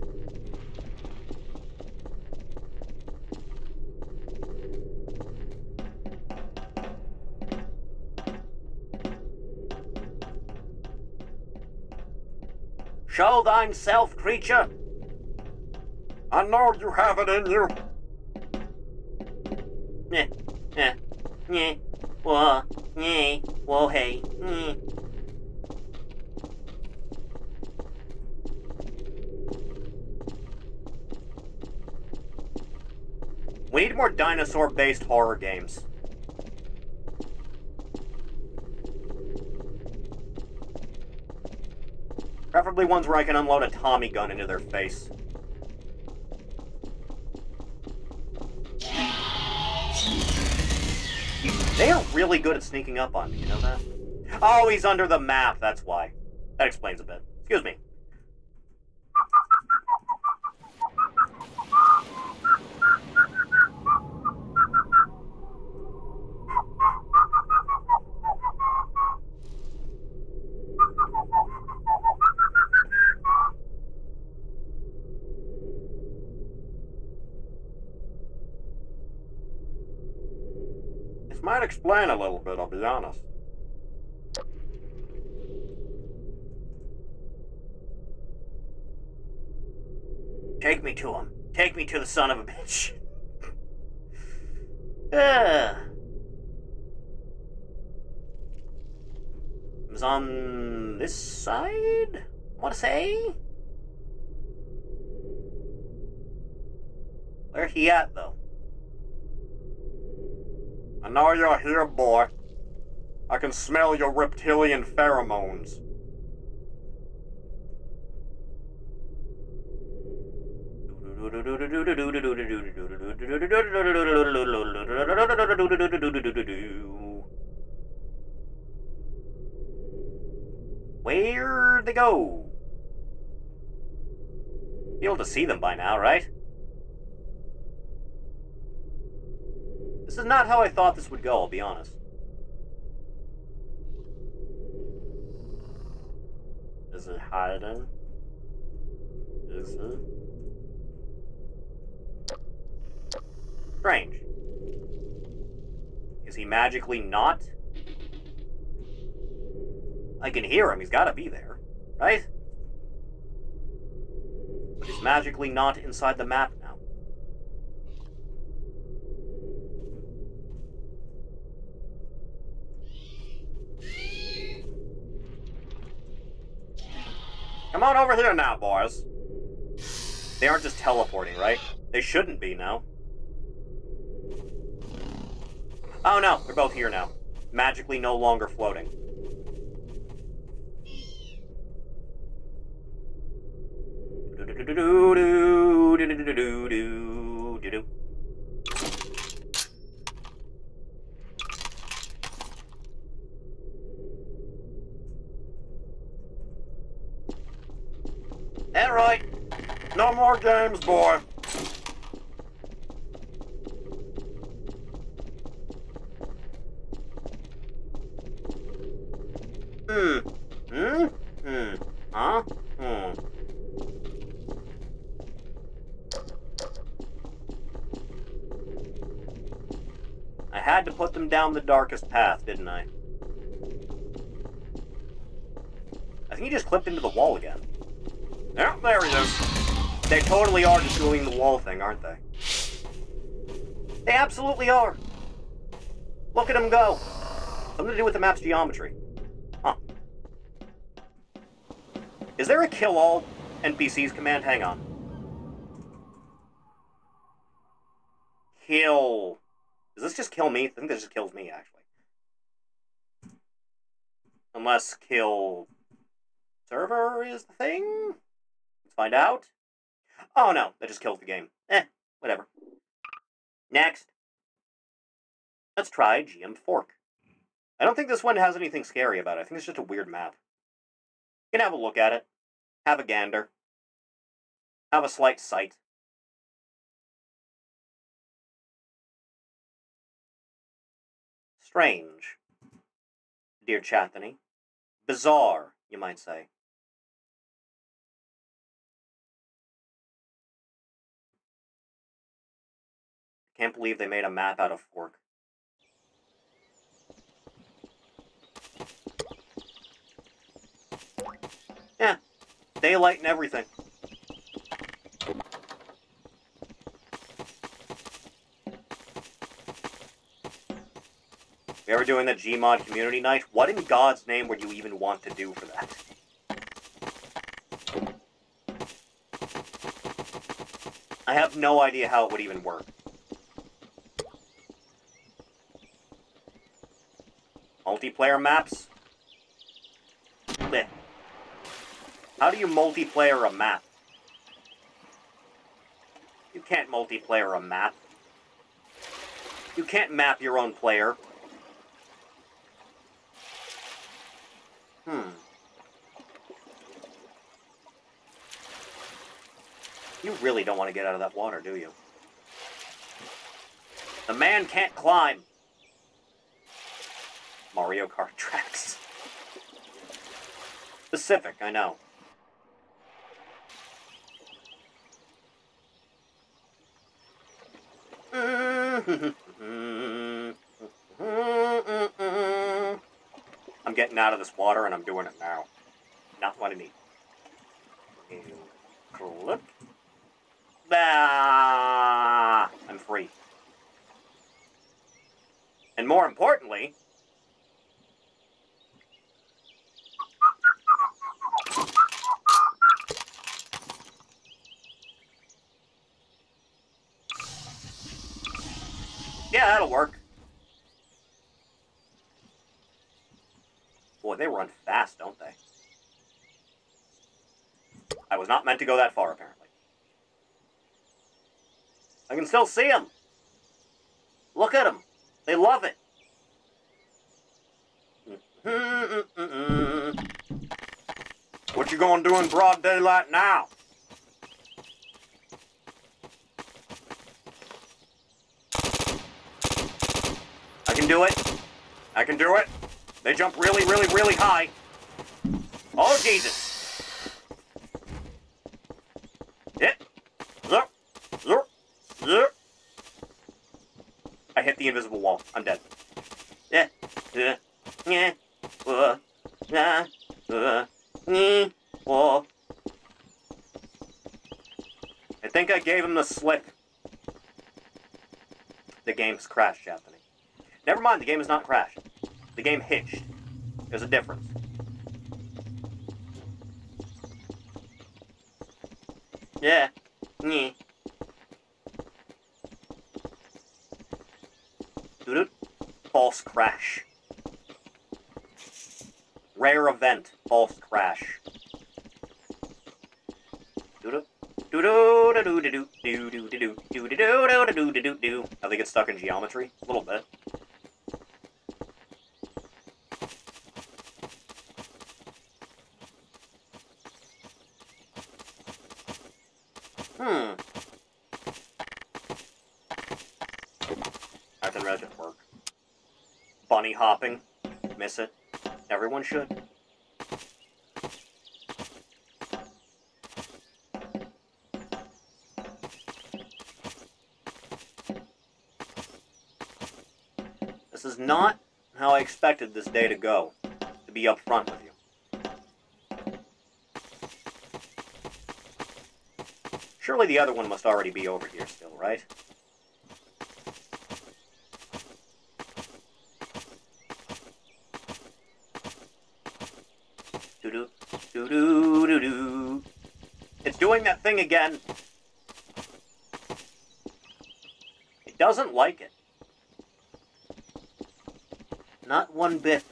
Show thyself, creature. I know you have it in you. Whoa, hey. We need more dinosaur-based horror games. Preferably ones where I can unload a Tommy gun into their face. They are really good at sneaking up on me, you know that? Oh, he's under the map, that's why. That explains a bit. Excuse me. Might explain a little bit, I'll be honest. Take me to him. Take me to the son of a bitch. It was on this side, I want to say? Where he at, though? I know you're here, boy. I can smell your reptilian pheromones. Where'd they go? Be able to see them by now, right? This is not how I thought this would go, I'll be honest. Is it hiding? Is it? Strange. Is he magically not? I can hear him, he's gotta be there, right? But he's magically not inside the map now. Come on over here now, boys. They aren't just teleporting, right? They shouldn't be, no? Oh no, they're both here now. Magically no longer floating. Alright. No more games, boy. Huh? I had to put them down the darkest path, didn't I? I think he just clipped into the wall again. Yeah, there he is. They totally are just doing the wall thing, aren't they? They absolutely are. Look at him go. Something to do with the map's geometry. Huh. Is there a kill all NPCs command? Hang on. Kill. Does this just kill me? I think this just kills me, actually. Unless kill server is the thing? Let's find out. Oh no, that just kills the game. Whatever. Next. Let's try GM Fork. I don't think this one has anything scary about it. I think it's just a weird map. You can have a look at it. Have a gander. Have a slight sight. Strange. Dear Chathany. Bizarre, you might say. Can't believe they made a map out of Fork. Yeah, daylight and everything. If you ever doing the Gmod community night, what in God's name would you even want to do for that? I have no idea how it would even work. Multiplayer maps? Blech. How do you multiplayer a map? You can't multiplayer a map. You can't map your own player. You really don't want to get out of that water, do you? The man can't climb. Mario Kart tracks. Specific, I know. I'm getting out of this water and I'm doing it now. Not what I need. Click. Ah, I'm free. And more importantly, yeah, that'll work. Boy, they run fast, don't they? I was not meant to go that far, apparently. I can still see them. Look at them. They love it. What you gonna do in broad daylight now? I can do it. I can do it. They jump really, really, really high. Oh, Jesus. I hit the invisible wall. I'm dead. I think I gave him the slip. The game's crashed, Anthony. Never mind, the game is not crashed. The game hitched. There's a difference. Yeah. Nyeh. Doo-doo. False crash. Rare event. False crash. Doo-doo. Do-do-do-do-do-do-do-do-do-do-do-do-do-do-do. How they get stuck in geometry? A little bit. That didn't work. Bunny hopping. Miss it. Everyone should. This is not how I expected this day to go, to be upfront with you. Surely the other one must already be over here still, right? Doo-doo, doo-doo, doo-doo. It's doing that thing again. It doesn't like it. Not one bit.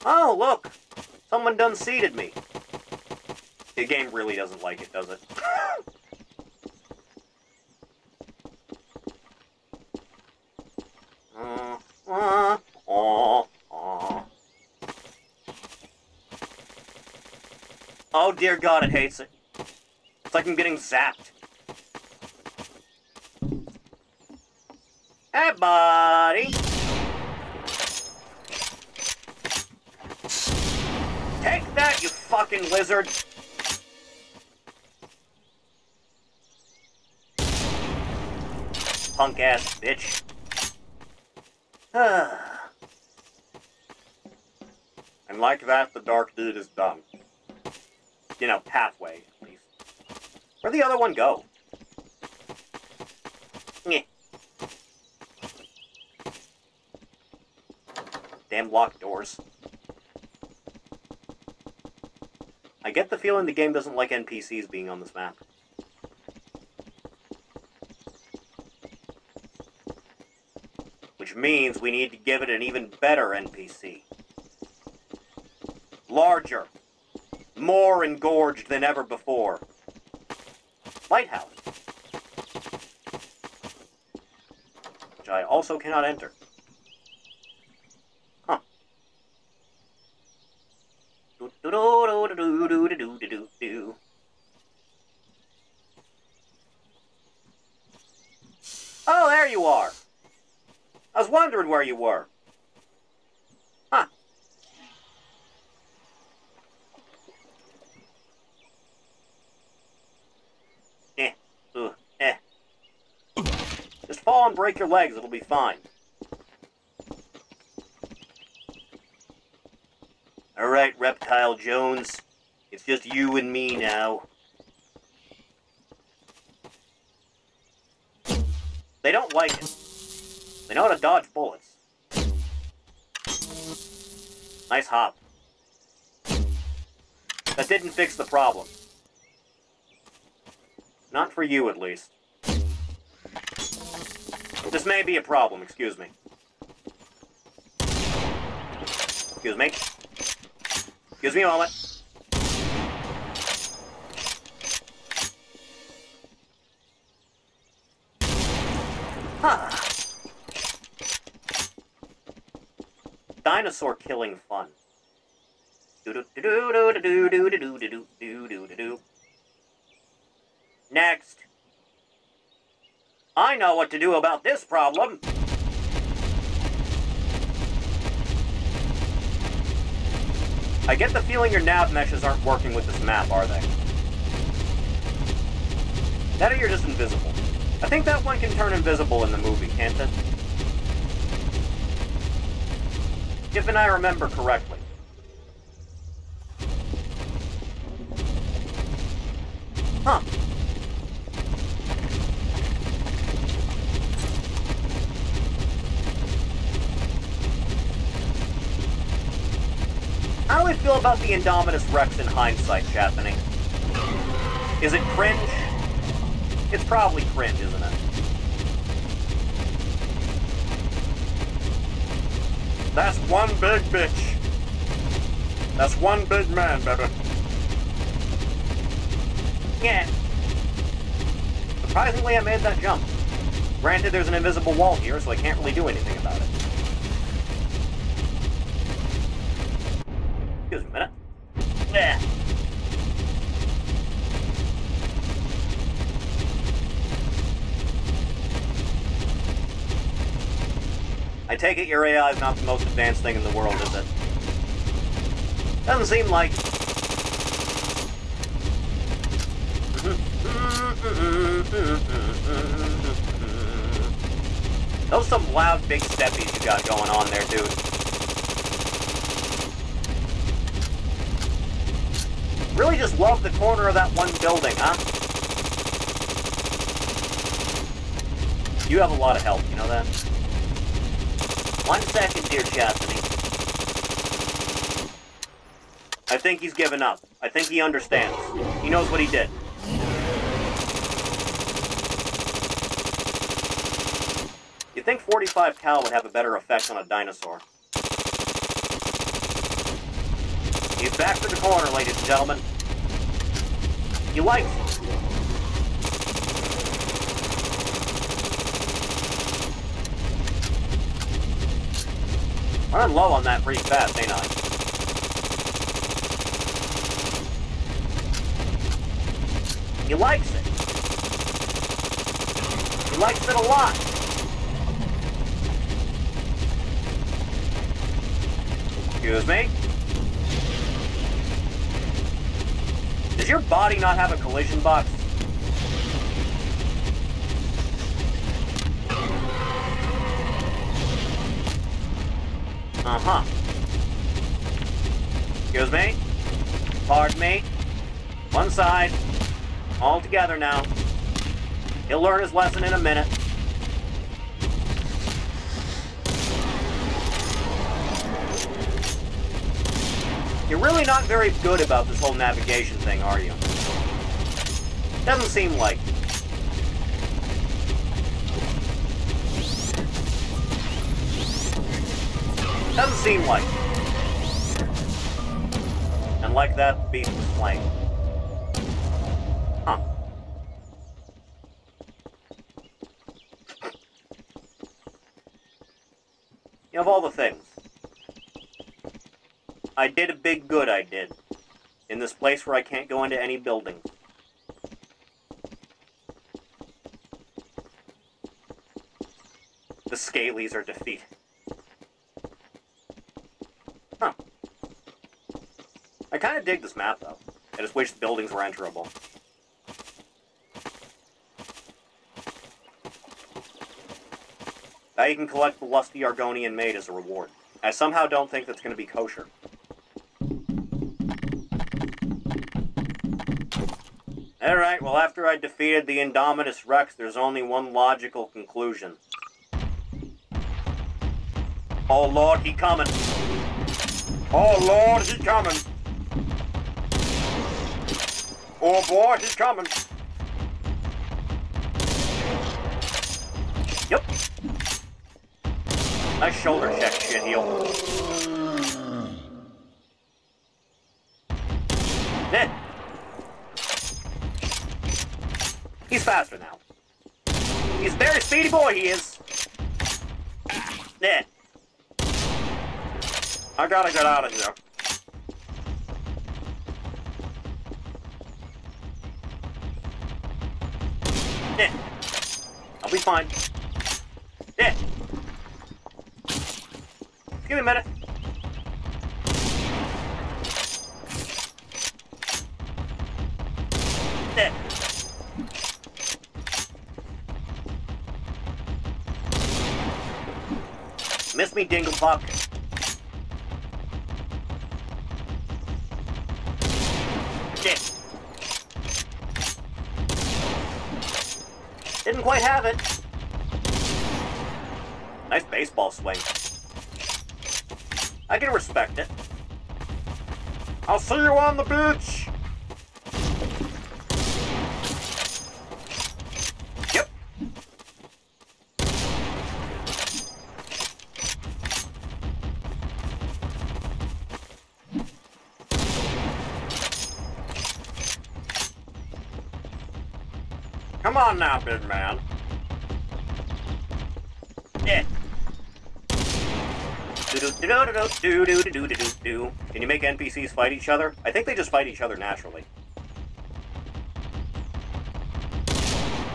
Oh, look! Someone done seated me. The game really doesn't like it, does it? Oh dear God, it hates it. It's like I'm getting zapped. Hey, buddy! Take that, you fucking lizard! Punk-ass bitch. And like that, the dark deed is done. You know, halfway, at least. Where'd the other one go? Nyeh. Damn locked doors. I get the feeling the game doesn't like NPCs being on this map. Which means we need to give it an even better NPC. Larger. More engorged than ever before. Lighthouse. Which I also cannot enter. Huh. Oh, there you are. I was wondering where you were. Huh. Just fall and break your legs, it'll be fine. Alright, Reptile Jones. It's just you and me now. They don't like it. They know how to dodge bullets. Nice hop. That didn't fix the problem. Not for you, at least. This may be a problem, excuse me. Excuse me. Excuse me a moment. Huh. Dinosaur killing fun. Next. I know what to do about this problem. I get the feeling your nav meshes aren't working with this map, are they? That or you're just invisible. I think that one can turn invisible in the movie, can't it? If I remember correctly. Huh. How do we feel about the Indominus Rex in hindsight, Chapman? Is it cringe? It's probably cringe, isn't it? That's one big bitch. That's one big man, baby. Yeah. Surprisingly, I made that jump. Granted, there's an invisible wall here, so I can't really do anything about it. Excuse me a minute. Yeah. I take it your AI is not the most advanced thing in the world, is it? Doesn't seem like... Those some loud big steppies you got going on there, dude. Really just love the corner of that one building, huh? You have a lot of help, you know that? 1 second, dear Chastity. I think he's given up. I think he understands. He knows what he did. You'd think 45 cal would have a better effect on a dinosaur. He's back to the corner, ladies and gentlemen. He likes it. Running low on that pretty fast, ain't I? He likes it. He likes it a lot. Excuse me? Does your body not have a collision box? Uh-huh. Excuse me? Pardon me? One side. All together now. He'll learn his lesson in a minute. You're really not very good about this whole navigation thing, are you? Doesn't seem like. Doesn't seem like. And like that, the beast was slain. Huh. You know, of all the things, I did a big good, I did. In this place where I can't go into any buildings. The Scalies are defeated. Huh. I kind of dig this map, though. I just wish the buildings were enterable. Now you can collect the lusty Argonian maid as a reward. I somehow don't think that's going to be kosher. Alright, well after I defeated the Indominus Rex, there's only one logical conclusion. Oh Lord, he coming! Oh Lord, he coming! Oh boy, he's coming! Yep. Nice shoulder check, shitheel. Eh. He's faster now. He's a very speedy boy, he is. Eh. I gotta get out of here. Eh. I'll be fine. Eh. Give me a minute. Eh. Miss me, Dinglepuck. Shit. Didn't quite have it. Nice baseball swing. I can respect it. I'll see you on the beach! Come on now, big man. Yeah. Do-do-do-do-do-do-do-do-do-do. Can you make NPCs fight each other? I think they just fight each other naturally.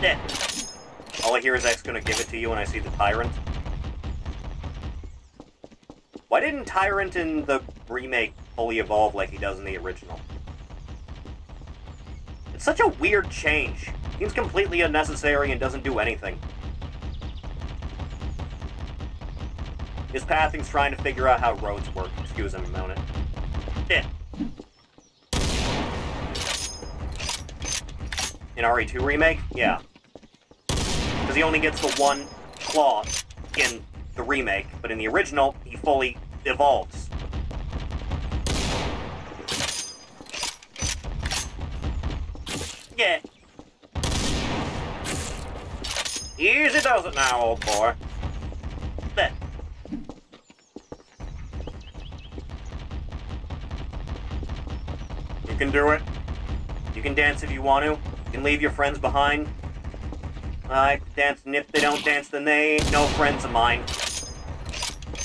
Yeah. All I hear is X gonna give it to you when I see the Tyrant. Why didn't Tyrant in the remake fully evolve like he does in the original? It's such a weird change. Seems completely unnecessary and doesn't do anything. His pathing's trying to figure out how roads work. Excuse him a moment. Yeah. In RE2 remake? Yeah. Because he only gets the one claw in the remake, but in the original, he fully evolves. Yeah. Easy does it now, old boy. There. You can do it. You can dance if you want to. You can leave your friends behind. I dance, and if they don't dance, then they ain't no friends of mine.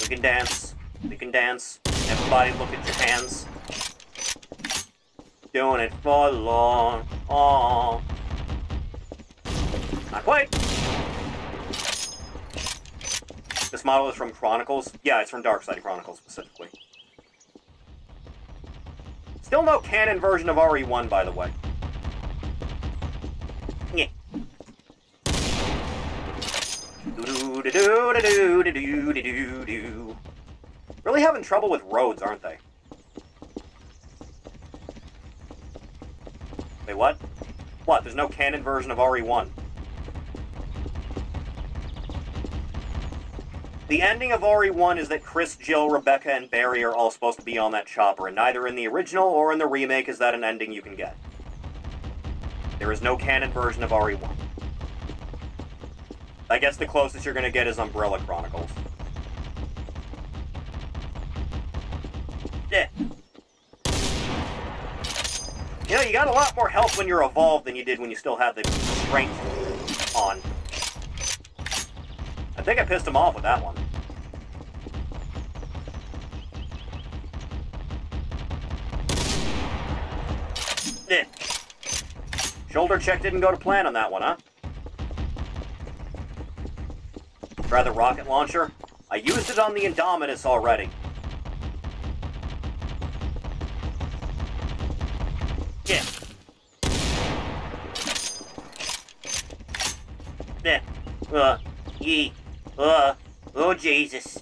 We can dance. We can dance. Everybody look at your hands. Doing it for the Lord. Aww. Not quite. This model is from Chronicles. Yeah, it's from Darkside Chronicles specifically. Still no canon version of RE1, by the way. Yeah. Do-do-do-do-do-do-do-do-do. Really having trouble with roads, aren't they? Wait, what? What? There's no canon version of RE1. The ending of RE1 is that Chris, Jill, Rebecca, and Barry are all supposed to be on that chopper, and neither in the original or in the remake is that an ending you can get. There is no canon version of RE1. I guess the closest you're gonna get is Umbrella Chronicles. Yeah. You know, you got a lot more health when you're evolved than you did when you still had the strength on. I think I pissed him off with that one. Yeah. Shoulder check didn't go to plan on that one, huh? Try the rocket launcher? I used it on the Indominus already. Yeah. Yeah. Yee. Oh, Jesus.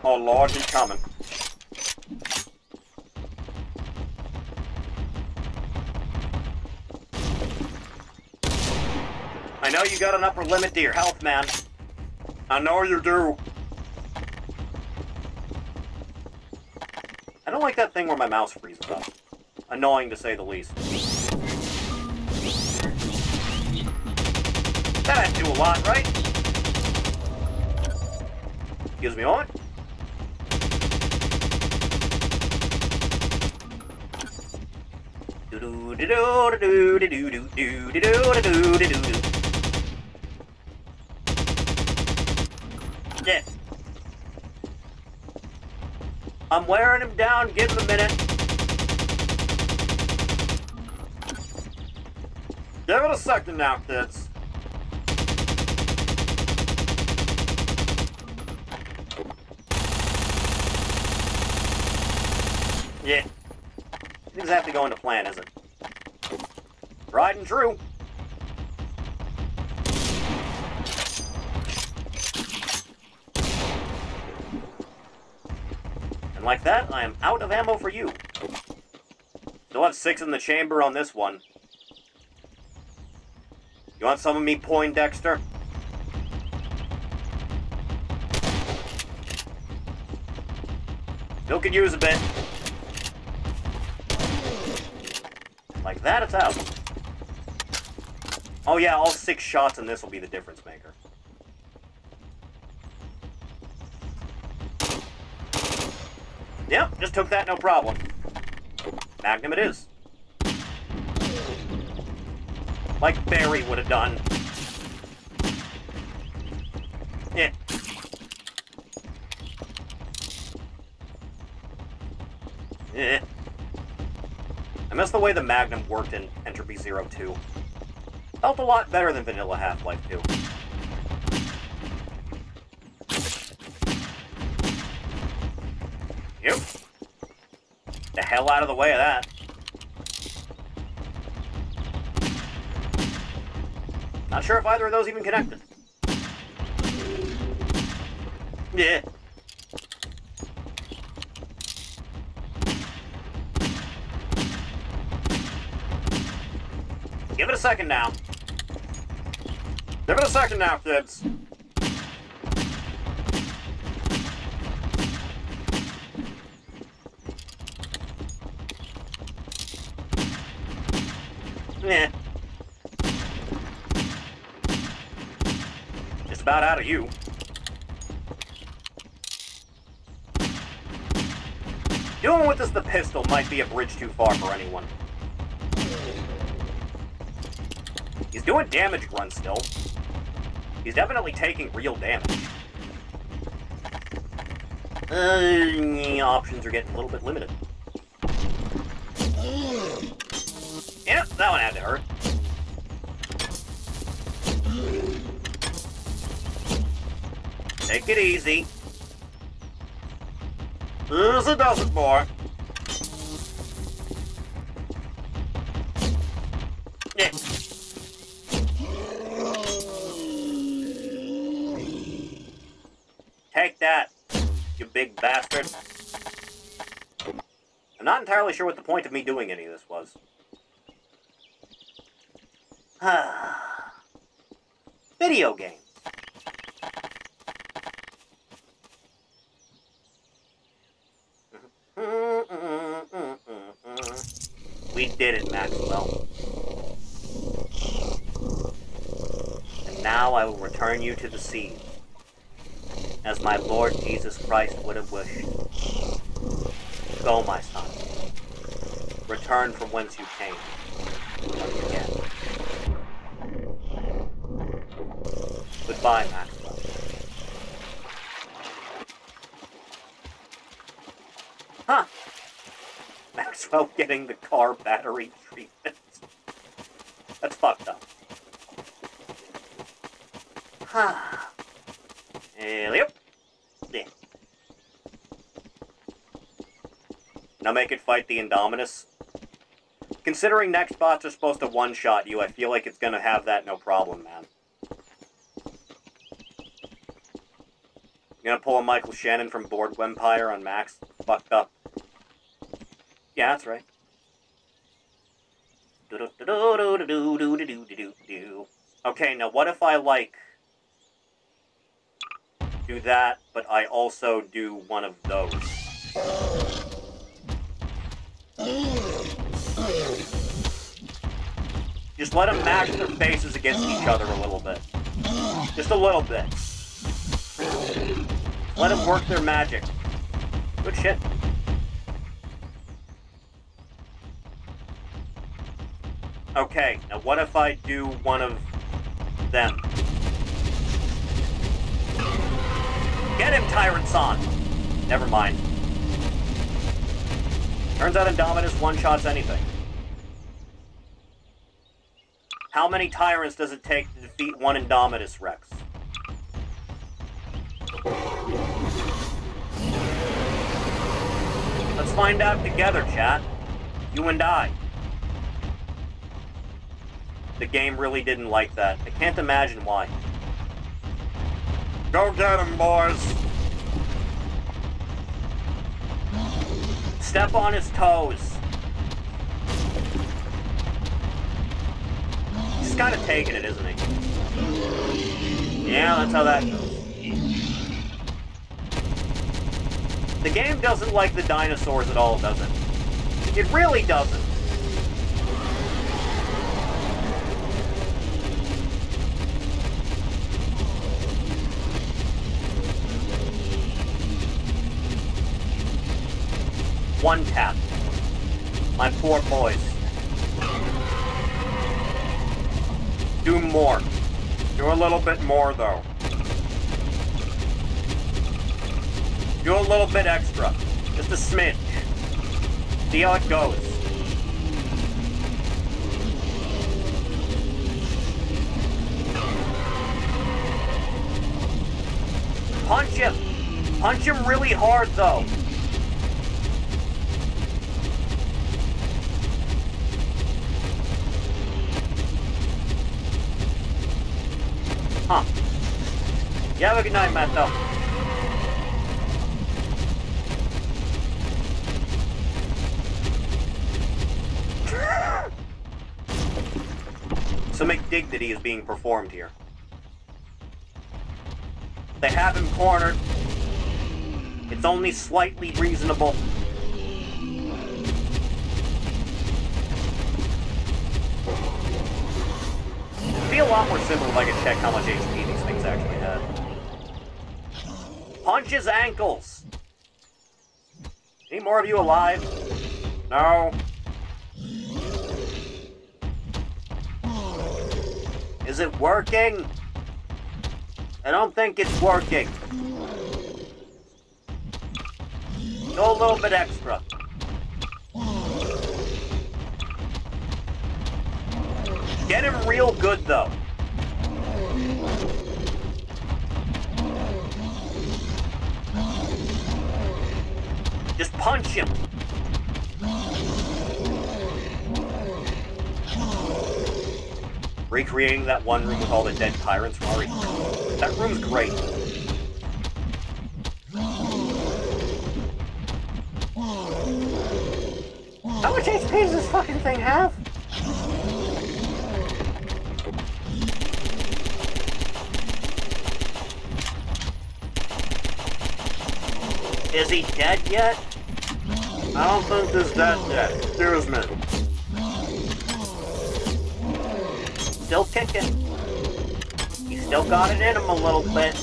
Oh, Lord, he's coming. I know you got an upper limit to your health, man. I know you do. I don't like that thing where my mouse freezes up. Annoying to say the least. That had to do a lot, right? Excuse me a moment. Yeah. I'm wearing him down, give him a minute. Give it a second now, kids. Yeah. It's exactly going to plan, is it? Riding true. And like that, I am out of ammo for you. Still have 6 in the chamber on this one. You want some of me, Poindexter? Still could use a bit. Like that, it's out. Oh yeah, all 6 shots in this will be the difference maker. Yep, just took that, no problem. Magnum it is. Like Barry would have done. Yeah. Eh. I miss the way the Magnum worked in Entropy Zero 2. Felt a lot better than vanilla Half-Life 2. Yep. The hell out of the way of that. Not sure if either of those even connected. Yeah. Give it a second now. Give it a second now, kids. Yeah. Just about out of you. Doing with this the pistol might be a bridge too far for anyone. He's doing damage grunts still. He's definitely taking real damage. Options are getting a little bit limited. Yep, that one had to hurt. Take it easy. Easy does it, boy. Yeah. Take that, you big bastard. I'm not entirely sure what the point of me doing any of this was. Video games. We did it, Maxwell. And now I will return you to the sea, as my Lord Jesus Christ would have wished. Go, my son. Return from whence you came. Once again. Goodbye, Maxwell. Huh. Maxwell getting the car battery treatment. That's fucked up. Huh. Yep. Yeah. Now make it fight the Indominus. Considering next bots are supposed to one-shot you, I feel like it's gonna have that no problem, man. You gonna pull a Michael Shannon from Board Empire on Max? Fucked up. Yeah, that's right. Okay, now what if I, like, do that, but I also do one of those? Just let them mash their faces against each other a little bit. Just a little bit. Let them work their magic. Good shit. Okay, now what if I do one of them? Get him, Tyrant-san! Never mind. Turns out Indominus one-shots anything. How many Tyrants does it take to defeat one Indominus, Rex? Let's find out together, chat. You and I. The game really didn't like that. I can't imagine why. Go get him, boys. Step on his toes. He's kind of taking it, isn't he? Yeah, that's how that goes. The game doesn't like the dinosaurs at all, does it? It really doesn't. One tap. My poor boys. Do more. Do a little bit more, though. Do a little bit extra. Just a smidge. See how it goes. Punch him! Punch him really hard, though. Huh. You have a good night, Matt, though. Some indignity is being performed here. They have him cornered. It's only slightly reasonable. It'd be a lot more simple if I could check how much HP these things actually had. Punch his ankles! Any more of you alive? No. Is it working? I don't think it's working. Go a little bit extra. Get him real good, though. Just punch him. Recreating that one room with all the dead tyrants from RE. That room's great. How much HP does this fucking thing have? Is he dead yet? I don't think he's dead yet. Excuse me. Still kicking. He's still got it in him a little bit.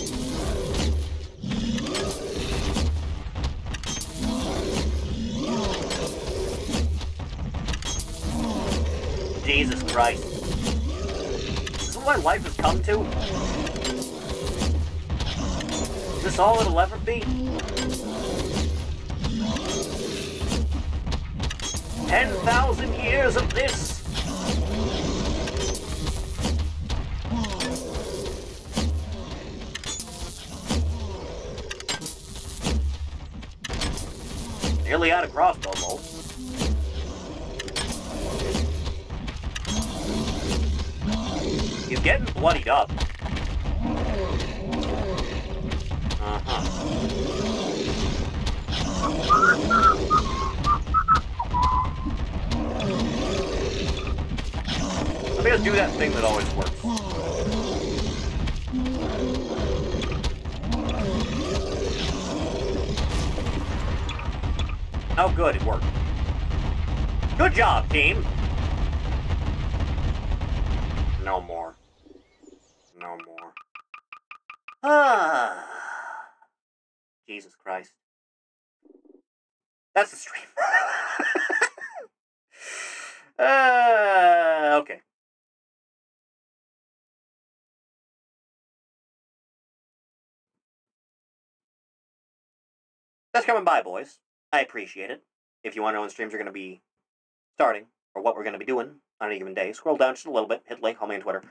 Jesus Christ. This is what life has come to? Is this all it'll ever be? 10,000 years of this! Nearly out of crossbow bolts. He's getting bloodied up. Let me just do that thing that always works. Oh, good, it worked. Good job, team! No more. No more. Ah. Jesus Christ. That's the stream. Okay. That's coming by, boys. I appreciate it. If you want to know when streams are going to be starting, or what we're going to be doing on any given day, scroll down just a little bit, hit like, call me on Twitter.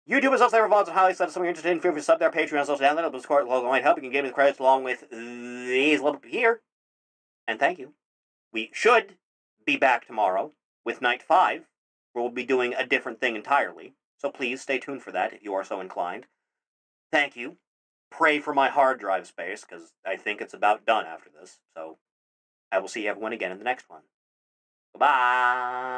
YouTube is also there for VODs and highlights. That is something you're interested in. Feel free to sub there. Patreon is also down there. Discord logo might help. You can give me the credits along with these little here. And thank you. We should be back tomorrow with Night 5, where we'll be doing a different thing entirely. So please stay tuned for that if you are so inclined. Thank you. Pray for my hard drive space, because I think it's about done after this. So I will see everyone again in the next one. Goodbye.